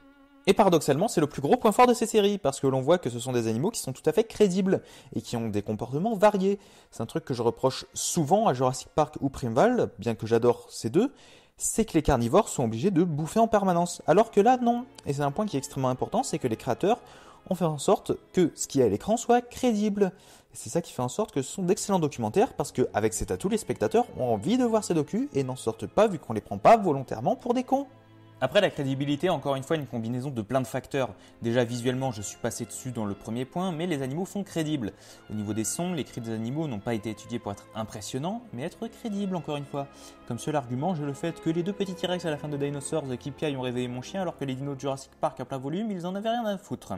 Et paradoxalement, c'est le plus gros point fort de ces séries, parce que l'on voit que ce sont des animaux qui sont tout à fait crédibles, et qui ont des comportements variés. C'est un truc que je reproche souvent à Jurassic Park ou Primeval, bien que j'adore ces deux, c'est que les carnivores sont obligés de bouffer en permanence, alors que là, non. Et c'est un point qui est extrêmement important, c'est que les créateurs ont fait en sorte que ce qui est à l'écran soit crédible. Et c'est ça qui fait en sorte que ce sont d'excellents documentaires, parce qu'avec cet atout, les spectateurs ont envie de voir ces docus, et n'en sortent pas vu qu'on les prend pas volontairement pour des cons. Après, la crédibilité, encore une fois, une combinaison de plein de facteurs. Déjà, visuellement, je suis passé dessus dans le premier point, mais les animaux sont crédibles. Au niveau des sons, les cris des animaux n'ont pas été étudiés pour être impressionnants, mais être crédibles, encore une fois. Comme seul argument, j'ai le fait que les 2 petits T-Rex à la fin de Dinosaurs qui piaillent ont réveillé mon chien, alors que les dinos de Jurassic Park à plein volume, ils en avaient rien à foutre.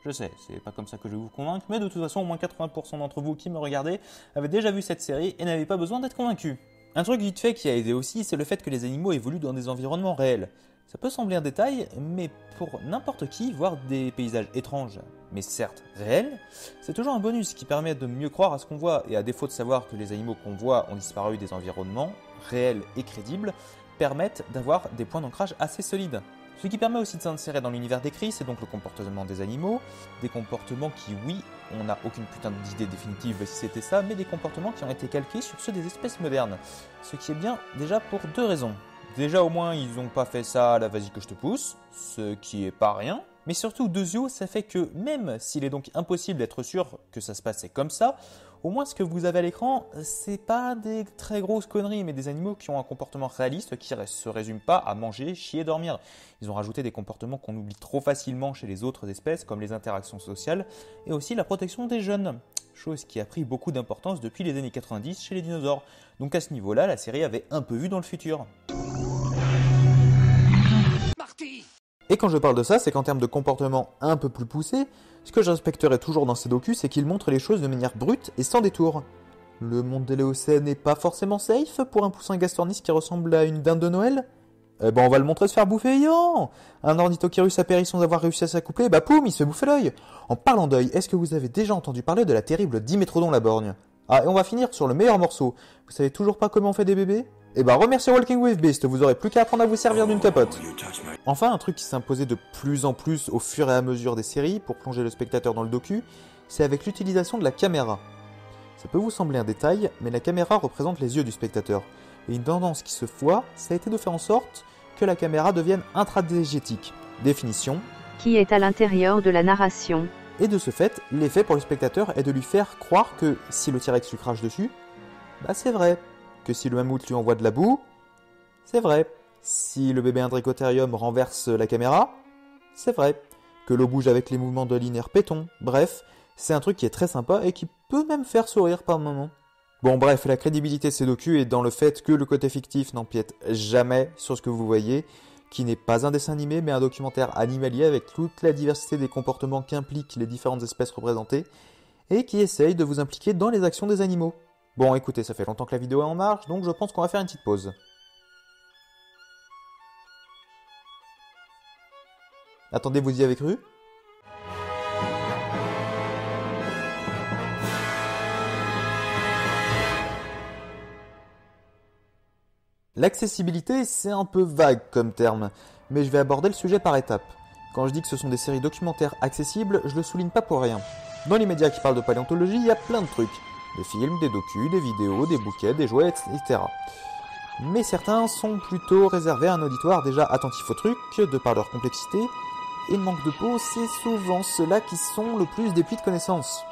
Je sais, c'est pas comme ça que je vais vous convaincre, mais de toute façon, au moins 80% d'entre vous qui me regardez avaient déjà vu cette série et n'avaient pas besoin d'être convaincus. Un truc vite fait qui a aidé aussi, c'est le fait que les animaux évoluent dans des environnements réels. Ça peut sembler un détail, mais pour n'importe qui, voir des paysages étranges, mais certes réels, c'est toujours un bonus qui permet de mieux croire à ce qu'on voit, et à défaut de savoir que les animaux qu'on voit ont disparu des environnements réels et crédibles, permettent d'avoir des points d'ancrage assez solides. Ce qui permet aussi de s'insérer dans l'univers décrit, c'est donc le comportement des animaux, des comportements qui, oui, on n'a aucune putain d'idée définitive si c'était ça, mais des comportements qui ont été calqués sur ceux des espèces modernes. Ce qui est bien déjà pour 2 raisons. Déjà au moins ils n'ont pas fait ça à la vas-y que je te pousse, ce qui est pas rien. Mais surtout deuxièmement, ça fait que même s'il est donc impossible d'être sûr que ça se passait comme ça, au moins ce que vous avez à l'écran, c'est pas des très grosses conneries, mais des animaux qui ont un comportement réaliste qui ne se résume pas à manger, chier, dormir. Ils ont rajouté des comportements qu'on oublie trop facilement chez les autres espèces, comme les interactions sociales, et aussi la protection des jeunes. Chose qui a pris beaucoup d'importance depuis les années 90 chez les dinosaures. Donc à ce niveau-là, la série avait un peu vu dans le futur. Et quand je parle de ça, c'est qu'en termes de comportement un peu plus poussé, ce que je respecterai toujours dans ces docus, c'est qu'ils montrent les choses de manière brute et sans détour. Le monde de l'Éocène n'est pas forcément safe pour un poussin gastornis qui ressemble à une dinde de Noël. Eh ben on va le montrer se faire bouffer, yon. Un ornithochirus apérit sans avoir réussi à s'accoupler, bah poum, il se fait bouffer l'œil. En parlant d'œil, est-ce que vous avez déjà entendu parler de la terrible Dimétrodon la borgne? Ah, et on va finir sur le meilleur morceau. Vous savez toujours pas comment on fait des bébés? Eh ben remerciez Walking with Beast, vous aurez plus qu'à apprendre à vous servir d'une capote. Enfin, un truc qui s'imposait de plus en plus au fur et à mesure des séries pour plonger le spectateur dans le docu, c'est avec l'utilisation de la caméra. Ça peut vous sembler un détail, mais la caméra représente les yeux du spectateur. Et une tendance qui se voit, ça a été de faire en sorte que la caméra devienne intradigétique. Définition. Qui est à l'intérieur de la narration. Et de ce fait, l'effet pour le spectateur est de lui faire croire que si le T-Rex lui crache dessus, Bah c'est vrai. Que si le mammouth lui envoie de la boue, c'est vrai. Si le bébé Indricotherium renverse la caméra, c'est vrai. Que l'eau bouge avec les mouvements de linéaire péton, bref, c'est un truc qui est très sympa et qui peut même faire sourire par moments. Bon bref, la crédibilité de ces docus est dans le fait que le côté fictif n'empiète jamais sur ce que vous voyez, qui n'est pas un dessin animé mais un documentaire animalier avec toute la diversité des comportements qu'impliquent les différentes espèces représentées, et qui essaye de vous impliquer dans les actions des animaux. Bon écoutez, ça fait longtemps que la vidéo est en marche, donc je pense qu'on va faire une petite pause. Attendez, vous y avez cru ? L'accessibilité, c'est un peu vague comme terme, mais je vais aborder le sujet par étapes. Quand je dis que ce sont des séries documentaires accessibles, je le souligne pas pour rien. Dans les médias qui parlent de paléontologie, il y a plein de trucs. Des films, des docus, des vidéos, des bouquets, des jouets, etc. Mais certains sont plutôt réservés à un auditoire déjà attentif au truc, de par leur complexité, et le manque de peau, c'est souvent ceux-là qui sont le plus déplis de connaissances.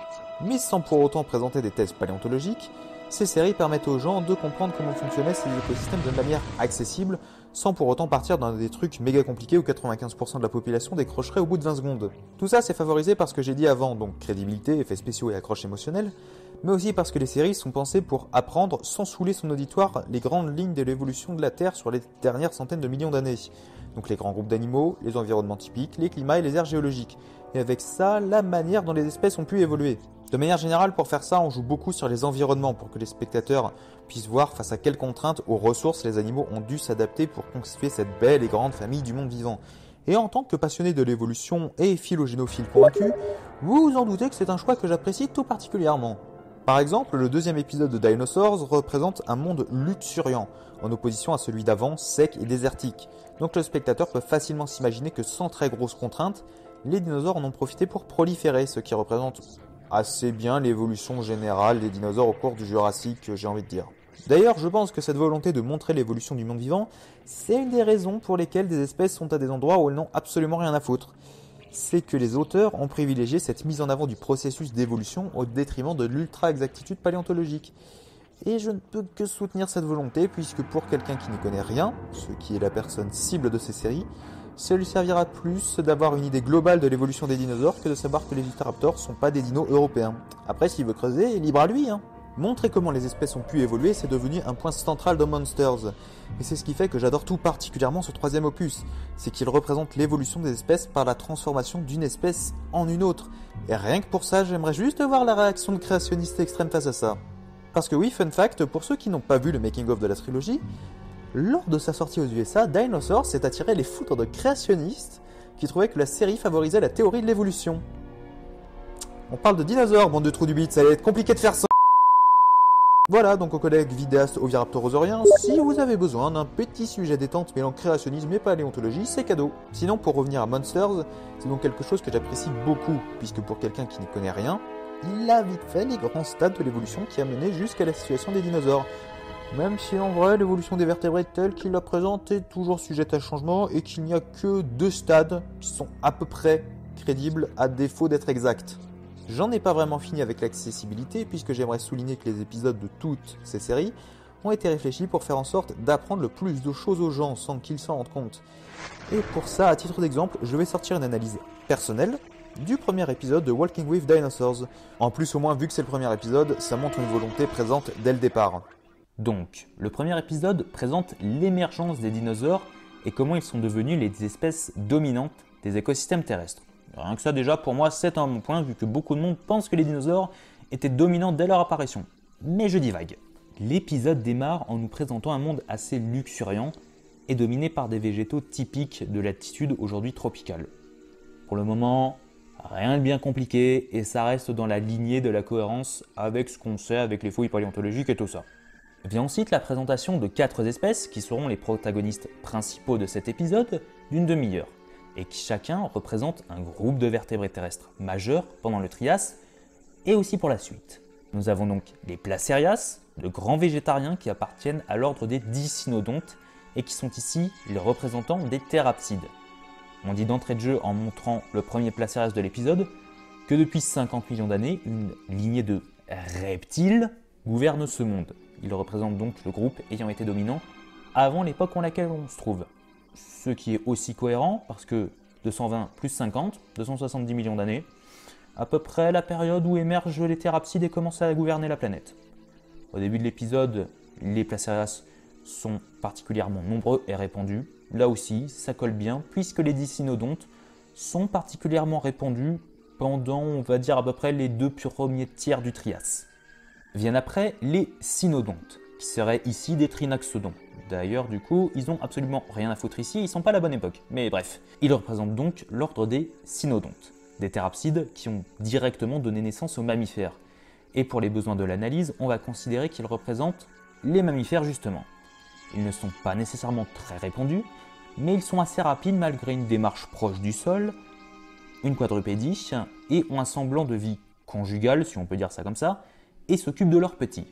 Mais sans pour autant présenter des thèses paléontologiques, ces séries permettent aux gens de comprendre comment fonctionnaient ces écosystèmes de manière accessible, sans pour autant partir dans des trucs méga compliqués où 95% de la population décrocherait au bout de 20 secondes. Tout ça c'est favorisé par ce que j'ai dit avant, donc crédibilité, effets spéciaux et accroche émotionnelle, mais aussi parce que les séries sont pensées pour apprendre sans saouler son auditoire les grandes lignes de l'évolution de la Terre sur les dernières centaines de millions d'années. Donc les grands groupes d'animaux, les environnements typiques, les climats et les aires géologiques. Et avec ça, la manière dont les espèces ont pu évoluer. De manière générale, pour faire ça, on joue beaucoup sur les environnements pour que les spectateurs puissent voir face à quelles contraintes ou ressources les animaux ont dû s'adapter pour constituer cette belle et grande famille du monde vivant. Et en tant que passionné de l'évolution et phylogénophile convaincu, vous vous en doutez que c'est un choix que j'apprécie tout particulièrement. Par exemple, le deuxième épisode de Dinosaurs représente un monde luxuriant, en opposition à celui d'avant, sec et désertique. Donc le spectateur peut facilement s'imaginer que sans très grosses contraintes, les dinosaures en ont profité pour proliférer, ce qui représente assez bien l'évolution générale des dinosaures au cours du Jurassique, j'ai envie de dire. D'ailleurs, je pense que cette volonté de montrer l'évolution du monde vivant, c'est une des raisons pour lesquelles des espèces sont à des endroits où elles n'ont absolument rien à foutre. C'est que les auteurs ont privilégié cette mise en avant du processus d'évolution au détriment de l'ultra-exactitude paléontologique. Et je ne peux que soutenir cette volonté, puisque pour quelqu'un qui n'y connaît rien, ce qui est la personne cible de ces séries, ça lui servira plus d'avoir une idée globale de l'évolution des dinosaures que de savoir que les Utahraptors sont pas des dinos européens. Après, s'il veut creuser, libre à lui, hein. Montrer comment les espèces ont pu évoluer, c'est devenu un point central de Monsters. Et c'est ce qui fait que j'adore tout particulièrement ce troisième opus. C'est qu'il représente l'évolution des espèces par la transformation d'une espèce en une autre. Et rien que pour ça, j'aimerais juste voir la réaction de créationnistes extrêmes face à ça. Parce que oui, fun fact, pour ceux qui n'ont pas vu le making-of de la trilogie, lors de sa sortie aux USA, Dinosaurs s'est attiré les foudres de créationnistes qui trouvaient que la série favorisait la théorie de l'évolution. On parle de dinosaures, bande de trous du bit, ça allait être compliqué de faire ça. Voilà, donc aux collègues vidéastes oviraptorosauriens, si vous avez besoin d'un petit sujet détente mêlant créationnisme et paléontologie, c'est cadeau. Sinon, pour revenir à Monsters, c'est donc quelque chose que j'apprécie beaucoup, puisque pour quelqu'un qui n'y connaît rien, il a vite fait les grands stades de l'évolution qui a mené jusqu'à la situation des dinosaures. Même si en vrai, l'évolution des vertébrés telle qu'il la présente est toujours sujette à changement et qu'il n'y a que 2 stades qui sont à peu près crédibles à défaut d'être exacts. J'en ai pas vraiment fini avec l'accessibilité puisque j'aimerais souligner que les épisodes de toutes ces séries ont été réfléchis pour faire en sorte d'apprendre le plus de choses aux gens sans qu'ils s'en rendent compte. Et pour ça, à titre d'exemple, je vais sortir une analyse personnelle du premier épisode de Walking with Dinosaurs. En plus, au moins, vu que c'est le premier épisode, ça montre une volonté présente dès le départ. Donc, le premier épisode présente l'émergence des dinosaures et comment ils sont devenus les espèces dominantes des écosystèmes terrestres. Rien que ça déjà, pour moi, c'est un bon point vu que beaucoup de monde pense que les dinosaures étaient dominants dès leur apparition. Mais je divague. L'épisode démarre en nous présentant un monde assez luxuriant et dominé par des végétaux typiques de latitude aujourd'hui tropicale. Pour le moment, rien de bien compliqué et ça reste dans la lignée de la cohérence avec ce qu'on sait avec les fouilles paléontologiques et tout ça. Vient ensuite la présentation de 4 espèces qui seront les protagonistes principaux de cet épisode d'une demi-heure et qui chacun représente un groupe de vertébrés terrestres majeurs pendant le Trias et aussi pour la suite. Nous avons donc les Placerias, de grands végétariens qui appartiennent à l'ordre des Dicynodontes et qui sont ici les représentants des Therapsides. On dit d'entrée de jeu en montrant le premier Placerias de l'épisode que depuis 50 millions d'années, une lignée de reptiles gouverne ce monde. Il représente donc le groupe ayant été dominant avant l'époque en laquelle on se trouve. Ce qui est aussi cohérent parce que 220 plus 50, 270 millions d'années, à peu près la période où émergent les thérapsides et commencent à gouverner la planète. Au début de l'épisode, les Placerias sont particulièrement nombreux et répandus. Là aussi, ça colle bien puisque les dicynodontes sont particulièrement répandus pendant, on va dire, à peu près les 2 premiers tiers du Trias. Viennent après les cynodontes, qui seraient ici des trinaxodons. D'ailleurs, du coup, ils n'ont absolument rien à foutre ici, ils sont pas à la bonne époque. Mais bref, ils représentent donc l'ordre des cynodontes, des thérapsides qui ont directement donné naissance aux mammifères. Et pour les besoins de l'analyse, on va considérer qu'ils représentent les mammifères justement. Ils ne sont pas nécessairement très répandus, mais ils sont assez rapides malgré une démarche proche du sol, une quadrupédie, et ont un semblant de vie conjugale, si on peut dire ça comme ça, et s'occupent de leurs petits.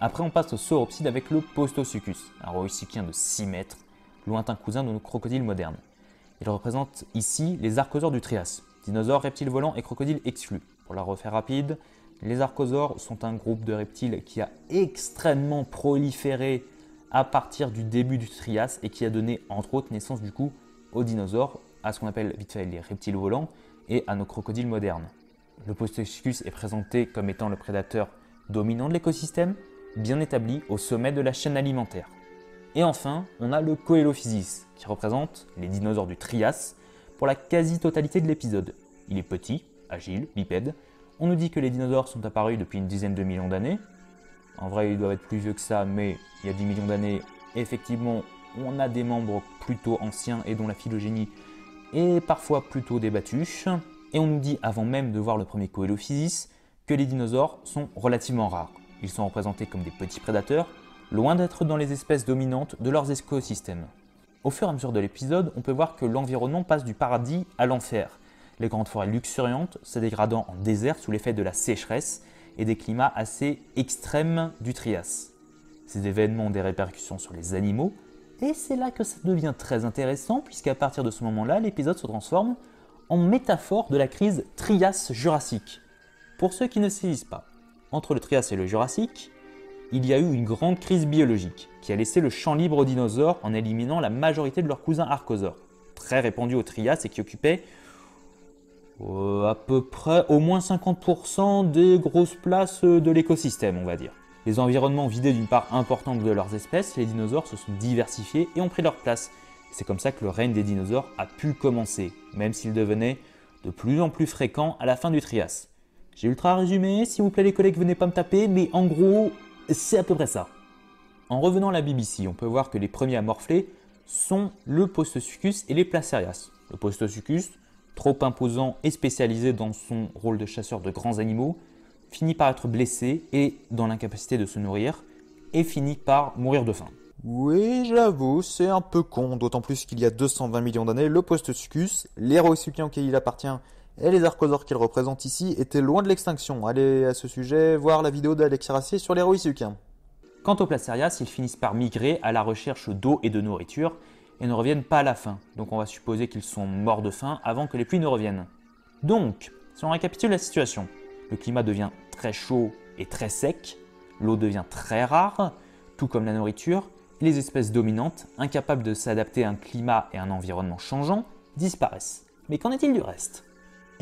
Après, on passe au sauropside avec le Postosuchus, un roïsuchien de 6 mètres, lointain cousin de nos crocodiles modernes. Il représente ici les archosaures du Trias, dinosaures, reptiles volants et crocodiles exclus. Pour la refaire rapide, les archosaures sont un groupe de reptiles qui a extrêmement proliféré à partir du début du Trias et qui a donné entre autres naissance du coup aux dinosaures, à ce qu'on appelle vite fait les reptiles volants et à nos crocodiles modernes. Le Postosuchus est présenté comme étant le prédateur dominant de l'écosystème, bien établi au sommet de la chaîne alimentaire. Et enfin, on a le Coelophysis, qui représente les dinosaures du Trias pour la quasi-totalité de l'épisode. Il est petit, agile, bipède. On nous dit que les dinosaures sont apparus depuis une dizaine de millions d'années. En vrai, ils doivent être plus vieux que ça, mais il y a 10 millions d'années, effectivement, on a des membres plutôt anciens et dont la phylogénie est parfois plutôt débattue. Et on nous dit, avant même de voir le premier Coelophysis, que les dinosaures sont relativement rares. Ils sont représentés comme des petits prédateurs, loin d'être dans les espèces dominantes de leurs écosystèmes. Au fur et à mesure de l'épisode, on peut voir que l'environnement passe du paradis à l'enfer. Les grandes forêts luxuriantes se dégradant en désert sous l'effet de la sécheresse et des climats assez extrêmes du Trias. Ces événements ont des répercussions sur les animaux, et c'est là que ça devient très intéressant, puisqu'à partir de ce moment-là, l'épisode se transforme en métaphore de la crise Trias-Jurassique. Pour ceux qui ne saisissent pas, entre le Trias et le Jurassique, il y a eu une grande crise biologique qui a laissé le champ libre aux dinosaures en éliminant la majorité de leurs cousins archosaures, très répandus au Trias et qui occupaient à peu près au moins 50% des grosses places de l'écosystème, on va dire. Les environnements vidés d'une part importante de leurs espèces, les dinosaures se sont diversifiés et ont pris leur place. C'est comme ça que le règne des dinosaures a pu commencer, même s'il devenait de plus en plus fréquent à la fin du Trias. J'ai ultra résumé, s'il vous plaît les collègues, venez pas me taper, mais en gros, c'est à peu près ça. En revenant à la BBC, on peut voir que les premiers à morfler sont le Postosuchus et les Placerias. Le Postosuchus, trop imposant et spécialisé dans son rôle de chasseur de grands animaux, finit par être blessé et dans l'incapacité de se nourrir, et finit par mourir de faim. Oui, j'avoue, c'est un peu con, d'autant plus qu'il y a 220 millions d'années, le Postosuchus, les roïsuchiens auxquels il appartient et les archosaures qu'il représente ici étaient loin de l'extinction. Allez à ce sujet voir la vidéo d'Alexis Rassier sur les roïsuchiens. Quant aux Placerias, ils finissent par migrer à la recherche d'eau et de nourriture et ne reviennent pas à la fin. Donc on va supposer qu'ils sont morts de faim avant que les pluies ne reviennent. Donc, si on récapitule la situation, le climat devient très chaud et très sec, l'eau devient très rare, tout comme la nourriture, et les espèces dominantes, incapables de s'adapter à un climat et à un environnement changeant, disparaissent. Mais qu'en est-il du reste ?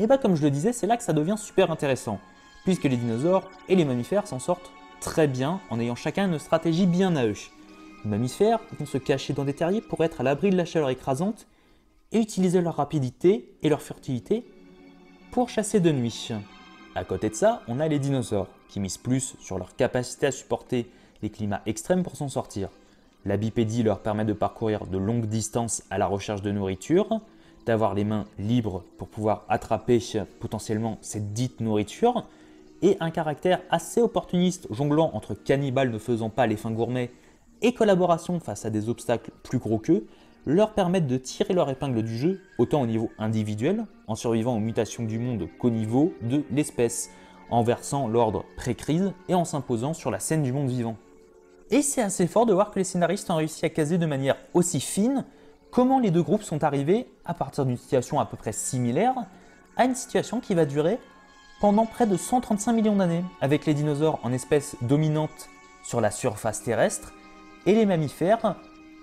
Et bah comme je le disais, c'est là que ça devient super intéressant, puisque les dinosaures et les mammifères s'en sortent très bien en ayant chacun une stratégie bien à eux. Les mammifères vont se cacher dans des terriers pour être à l'abri de la chaleur écrasante et utiliser leur rapidité et leur furtivité pour chasser de nuit. À côté de ça, on a les dinosaures qui misent plus sur leur capacité à supporter les climats extrêmes pour s'en sortir. La bipédie leur permet de parcourir de longues distances à la recherche de nourriture, d'avoir les mains libres pour pouvoir attraper potentiellement cette dite nourriture, et un caractère assez opportuniste jonglant entre cannibales ne faisant pas les fins gourmets et collaboration face à des obstacles plus gros qu'eux, leur permettent de tirer leur épingle du jeu, autant au niveau individuel, en survivant aux mutations du monde qu'au niveau de l'espèce, en versant l'ordre pré-crise et en s'imposant sur la scène du monde vivant. Et c'est assez fort de voir que les scénaristes ont réussi à caser de manière aussi fine comment les deux groupes sont arrivés, à partir d'une situation à peu près similaire, à une situation qui va durer pendant près de 135 millions d'années, avec les dinosaures en espèces dominantes sur la surface terrestre, et les mammifères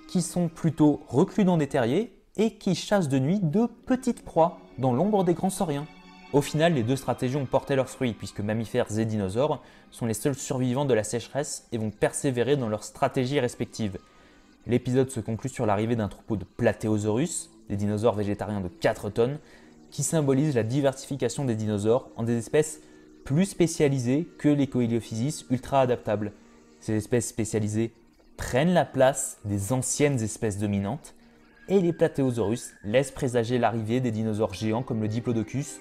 qui sont plutôt reclus dans des terriers et qui chassent de nuit de petites proies dans l'ombre des grands sauriens. Au final, les deux stratégies ont porté leurs fruits puisque mammifères et dinosaures sont les seuls survivants de la sécheresse et vont persévérer dans leurs stratégies respectives. L'épisode se conclut sur l'arrivée d'un troupeau de Plateosaurus, des dinosaures végétariens de 4 tonnes, qui symbolise la diversification des dinosaures en des espèces plus spécialisées que les Coelophysis ultra adaptables. Ces espèces spécialisées prennent la place des anciennes espèces dominantes et les Plateosaurus laissent présager l'arrivée des dinosaures géants comme le Diplodocus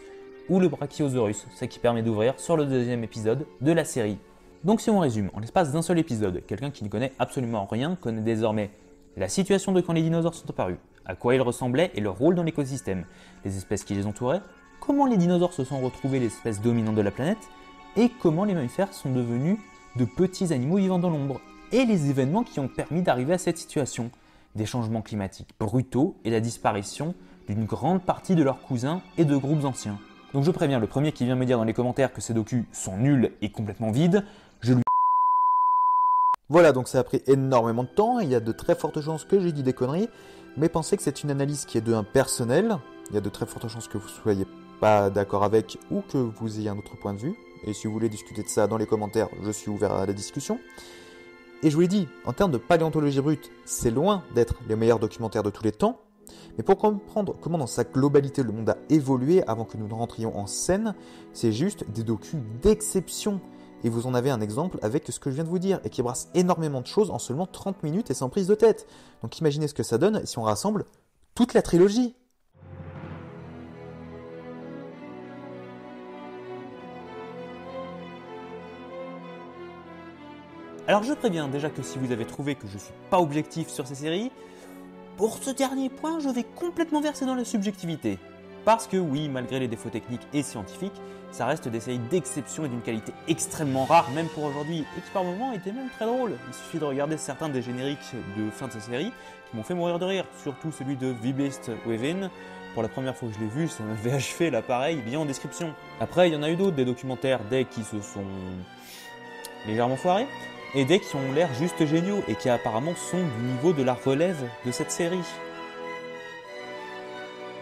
ou le Brachiosaurus, ce qui permet d'ouvrir sur le deuxième épisode de la série. Donc si on résume, en l'espace d'un seul épisode, quelqu'un qui ne connaît absolument rien connaît désormais la situation de quand les dinosaures sont apparus, à quoi ils ressemblaient et leur rôle dans l'écosystème, les espèces qui les entouraient, comment les dinosaures se sont retrouvés les espèces dominantes de la planète, et comment les mammifères sont devenus de petits animaux vivant dans l'ombre, et les événements qui ont permis d'arriver à cette situation, des changements climatiques brutaux et la disparition d'une grande partie de leurs cousins et de groupes anciens. Donc je préviens, le premier qui vient me dire dans les commentaires que ces docus sont nuls et complètement vides, je lui... Voilà, donc ça a pris énormément de temps, il y a de très fortes chances que j'ai dit des conneries, mais pensez que c'est une analyse qui est de un personnel, il y a de très fortes chances que vous ne soyez pas d'accord avec ou que vous ayez un autre point de vue, et si vous voulez discuter de ça dans les commentaires, je suis ouvert à la discussion. Et je vous l'ai dit, en termes de paléontologie brute, c'est loin d'être les meilleurs documentaires de tous les temps, mais pour comprendre comment dans sa globalité le monde a évolué avant que nous ne rentrions en scène, c'est juste des docus d'exception. Et vous en avez un exemple avec ce que je viens de vous dire, et qui brasse énormément de choses en seulement 30 minutes et sans prise de tête. Donc imaginez ce que ça donne si on rassemble toute la trilogie. Alors je préviens déjà que si vous avez trouvé que je ne suis pas objectif sur ces séries, pour ce dernier point, je vais complètement verser dans la subjectivité. Parce que oui, malgré les défauts techniques et scientifiques, ça reste des séries d'exception et d'une qualité extrêmement rare, même pour aujourd'hui, et qui par moments étaient même très drôles. Il suffit de regarder certains des génériques de fin de ces séries qui m'ont fait mourir de rire, surtout celui de The Beast Within. Pour la première fois que je l'ai vu, ça m'avait achevé l'appareil, bien en description. Après, il y en a eu d'autres, des documentaires, des qui se sont légèrement foirés, et des qui ont l'air juste géniaux, et qui apparemment sont du niveau de la relève de cette série.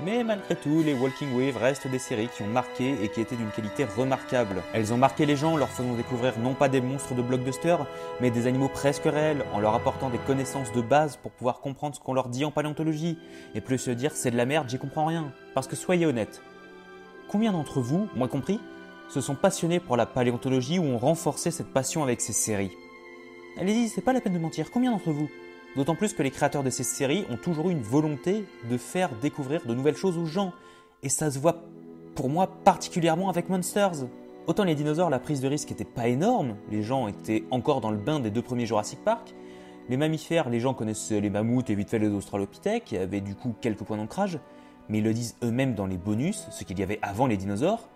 Mais malgré tout, les Walking With restent des séries qui ont marqué et qui étaient d'une qualité remarquable. Elles ont marqué les gens en leur faisant découvrir non pas des monstres de blockbuster, mais des animaux presque réels, en leur apportant des connaissances de base pour pouvoir comprendre ce qu'on leur dit en paléontologie, et plus se dire c'est de la merde, j'y comprends rien. Parce que soyez honnêtes, combien d'entre vous, moi compris, se sont passionnés pour la paléontologie ou ont renforcé cette passion avec ces séries? Allez-y, c'est pas la peine de mentir, combien d'entre vous? D'autant plus que les créateurs de ces séries ont toujours eu une volonté de faire découvrir de nouvelles choses aux gens. Et ça se voit pour moi particulièrement avec Monsters. Autant les dinosaures, la prise de risque n'était pas énorme, les gens étaient encore dans le bain des 2 premiers Jurassic Park. Les mammifères, les gens connaissaient les mammouths et vite fait les australopithèques, et avaient du coup quelques points d'ancrage. Mais ils le disent eux-mêmes dans les bonus, ce qu'il y avait avant les dinosaures.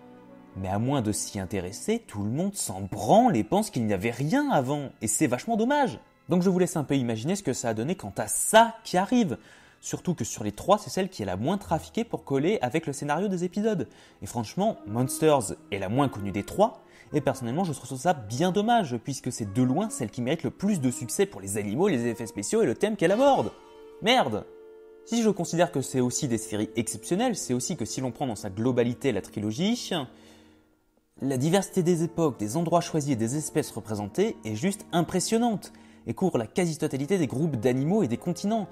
Mais à moins de s'y intéresser, tout le monde s'en branle et pense qu'il n'y avait rien avant. Et c'est vachement dommage. Donc je vous laisse un peu imaginer ce que ça a donné quant à ça qui arrive. Surtout que sur les 3, c'est celle qui est la moins trafiquée pour coller avec le scénario des épisodes. Et franchement, Monsters est la moins connue des 3. Et personnellement, je trouve ça bien dommage, puisque c'est de loin celle qui mérite le plus de succès pour les animaux, les effets spéciaux et le thème qu'elle aborde. Merde! Si je considère que c'est aussi des séries exceptionnelles, c'est aussi que si l'on prend dans sa globalité la trilogie, la diversité des époques, des endroits choisis et des espèces représentées est juste impressionnante et couvre la quasi-totalité des groupes d'animaux et des continents,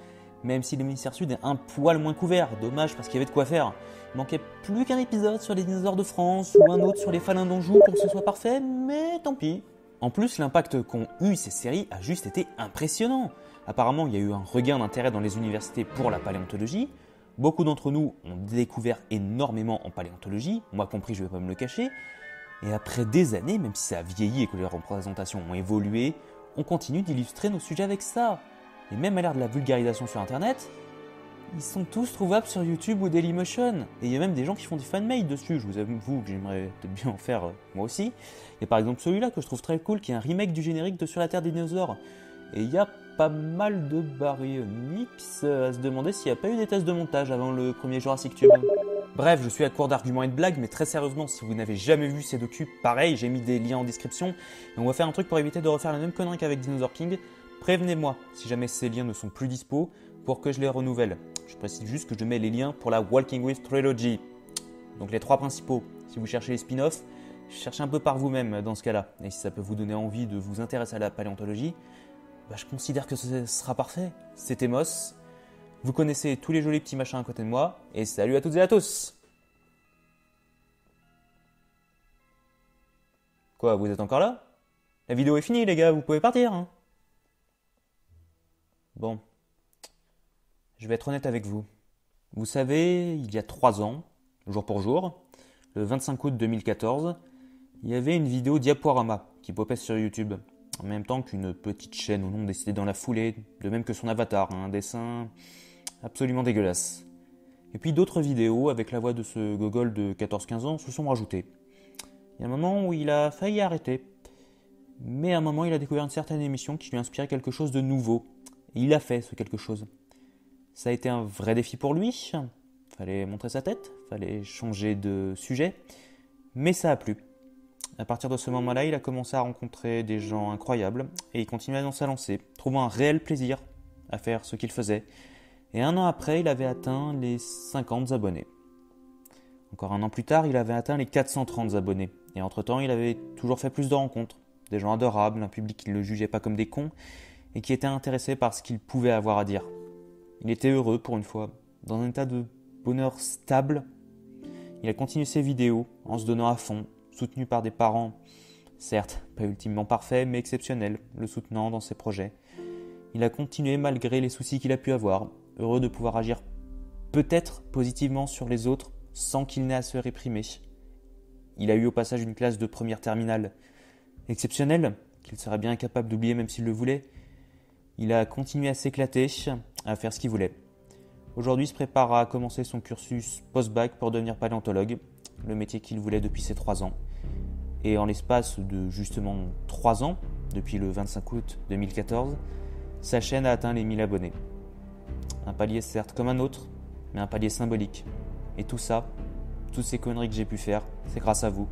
même si l'hémisphère sud est un poil moins couvert, dommage parce qu'il y avait de quoi faire. Il manquait plus qu'un épisode sur les dinosaures de France ou un autre sur les félins d'Anjou pour que ce soit parfait, mais tant pis. En plus, l'impact qu'ont eu ces séries a juste été impressionnant. Apparemment, il y a eu un regain d'intérêt dans les universités pour la paléontologie. Beaucoup d'entre nous ont découvert énormément en paléontologie, moi compris, je ne vais pas me le cacher. Et après des années, même si ça a vieilli et que les représentations ont évolué, on continue d'illustrer nos sujets avec ça. Et même à l'ère de la vulgarisation sur internet, ils sont tous trouvables sur YouTube ou Dailymotion. Et il y a même des gens qui font des fanmade dessus. Je vous avoue que j'aimerais peut-être bien en faire moi aussi. Il y a par exemple celui-là que je trouve très cool, qui est un remake du générique de Sur la Terre des dinosaures. Et il y a pas mal de baryonyx à se demander s'il n'y a pas eu des tests de montage avant le premier Jurassic Tube. Bref, je suis à court d'arguments et de blagues, mais très sérieusement, si vous n'avez jamais vu ces docus, pareil, j'ai mis des liens en description, et on va faire un truc pour éviter de refaire la même connerie qu'avec Dinosaur King. Prévenez-moi si jamais ces liens ne sont plus dispo pour que je les renouvelle. Je précise juste que je mets les liens pour la Walking with Trilogy. Donc les 3 principaux. Si vous cherchez les spin-offs, cherchez un peu par vous-même dans ce cas-là. Et si ça peut vous donner envie de vous intéresser à la paléontologie, je considère que ce sera parfait. C'était Moss. Vous connaissez tous les jolis petits machins à côté de moi. Et salut à toutes et à tous. Quoi, vous êtes encore là? La vidéo est finie les gars, vous pouvez partir hein. Bon. Je vais être honnête avec vous. Vous savez, il y a 3 ans, jour pour jour, le 25 août 2014, il y avait une vidéo Diaporama qui popait sur YouTube, en même temps qu'une petite chaîne au nom décidée dans la foulée, de même que son avatar, un dessin absolument dégueulasse. Et puis d'autres vidéos avec la voix de ce gogol de 14-15 ans se sont rajoutées. Il y a un moment où il a failli arrêter, mais à un moment il a découvert une certaine émission qui lui a inspiré quelque chose de nouveau. Et il a fait ce quelque chose. Ça a été un vrai défi pour lui, fallait montrer sa tête, fallait changer de sujet, mais ça a plu. À partir de ce moment-là, il a commencé à rencontrer des gens incroyables et il continuait dans sa lancée, trouvant un réel plaisir à faire ce qu'il faisait. Et 1 an après, il avait atteint les 50 abonnés. Encore 1 an plus tard, il avait atteint les 430 abonnés. Et entre-temps, il avait toujours fait plus de rencontres, des gens adorables, un public qui ne le jugeait pas comme des cons et qui était intéressé par ce qu'il pouvait avoir à dire. Il était heureux pour une fois, dans un état de bonheur stable. Il a continué ses vidéos en se donnant à fond, soutenu par des parents, certes pas ultimement parfaits, mais exceptionnels, le soutenant dans ses projets. Il a continué malgré les soucis qu'il a pu avoir, heureux de pouvoir agir peut-être positivement sur les autres sans qu'il n'ait à se réprimer. Il a eu au passage une classe de première terminale exceptionnelle, qu'il serait bien incapable d'oublier même s'il le voulait. Il a continué à s'éclater, à faire ce qu'il voulait. Aujourd'hui, il se prépare à commencer son cursus post-bac pour devenir paléontologue, le métier qu'il voulait depuis ses 3 ans. Et en l'espace de justement 3 ans, depuis le 25 août 2014, sa chaîne a atteint les 1000 abonnés. Un palier certes comme un autre, mais un palier symbolique. Et tout ça, toutes ces conneries que j'ai pu faire, c'est grâce à vous,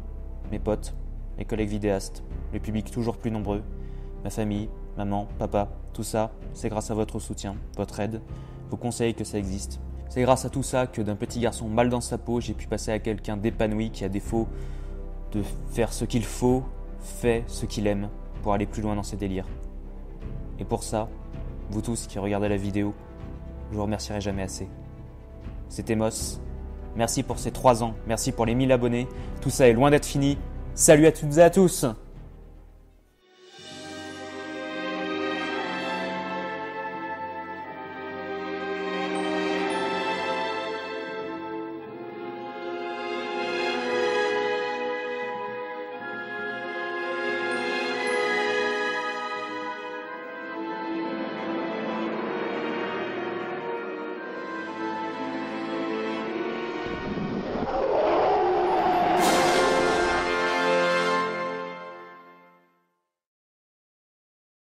mes potes, mes collègues vidéastes, le public toujours plus nombreux, ma famille, maman, papa, tout ça, c'est grâce à votre soutien, votre aide, vos conseils que ça existe. C'est grâce à tout ça que d'un petit garçon mal dans sa peau, j'ai pu passer à quelqu'un d'épanoui qui, à défaut de faire ce qu'il faut, fait ce qu'il aime pour aller plus loin dans ses délires. Et pour ça, vous tous qui regardez la vidéo, je vous remercierai jamais assez. C'était Moss. Merci pour ces 3 ans, merci pour les 1000 abonnés. Tout ça est loin d'être fini. Salut à toutes et à tous!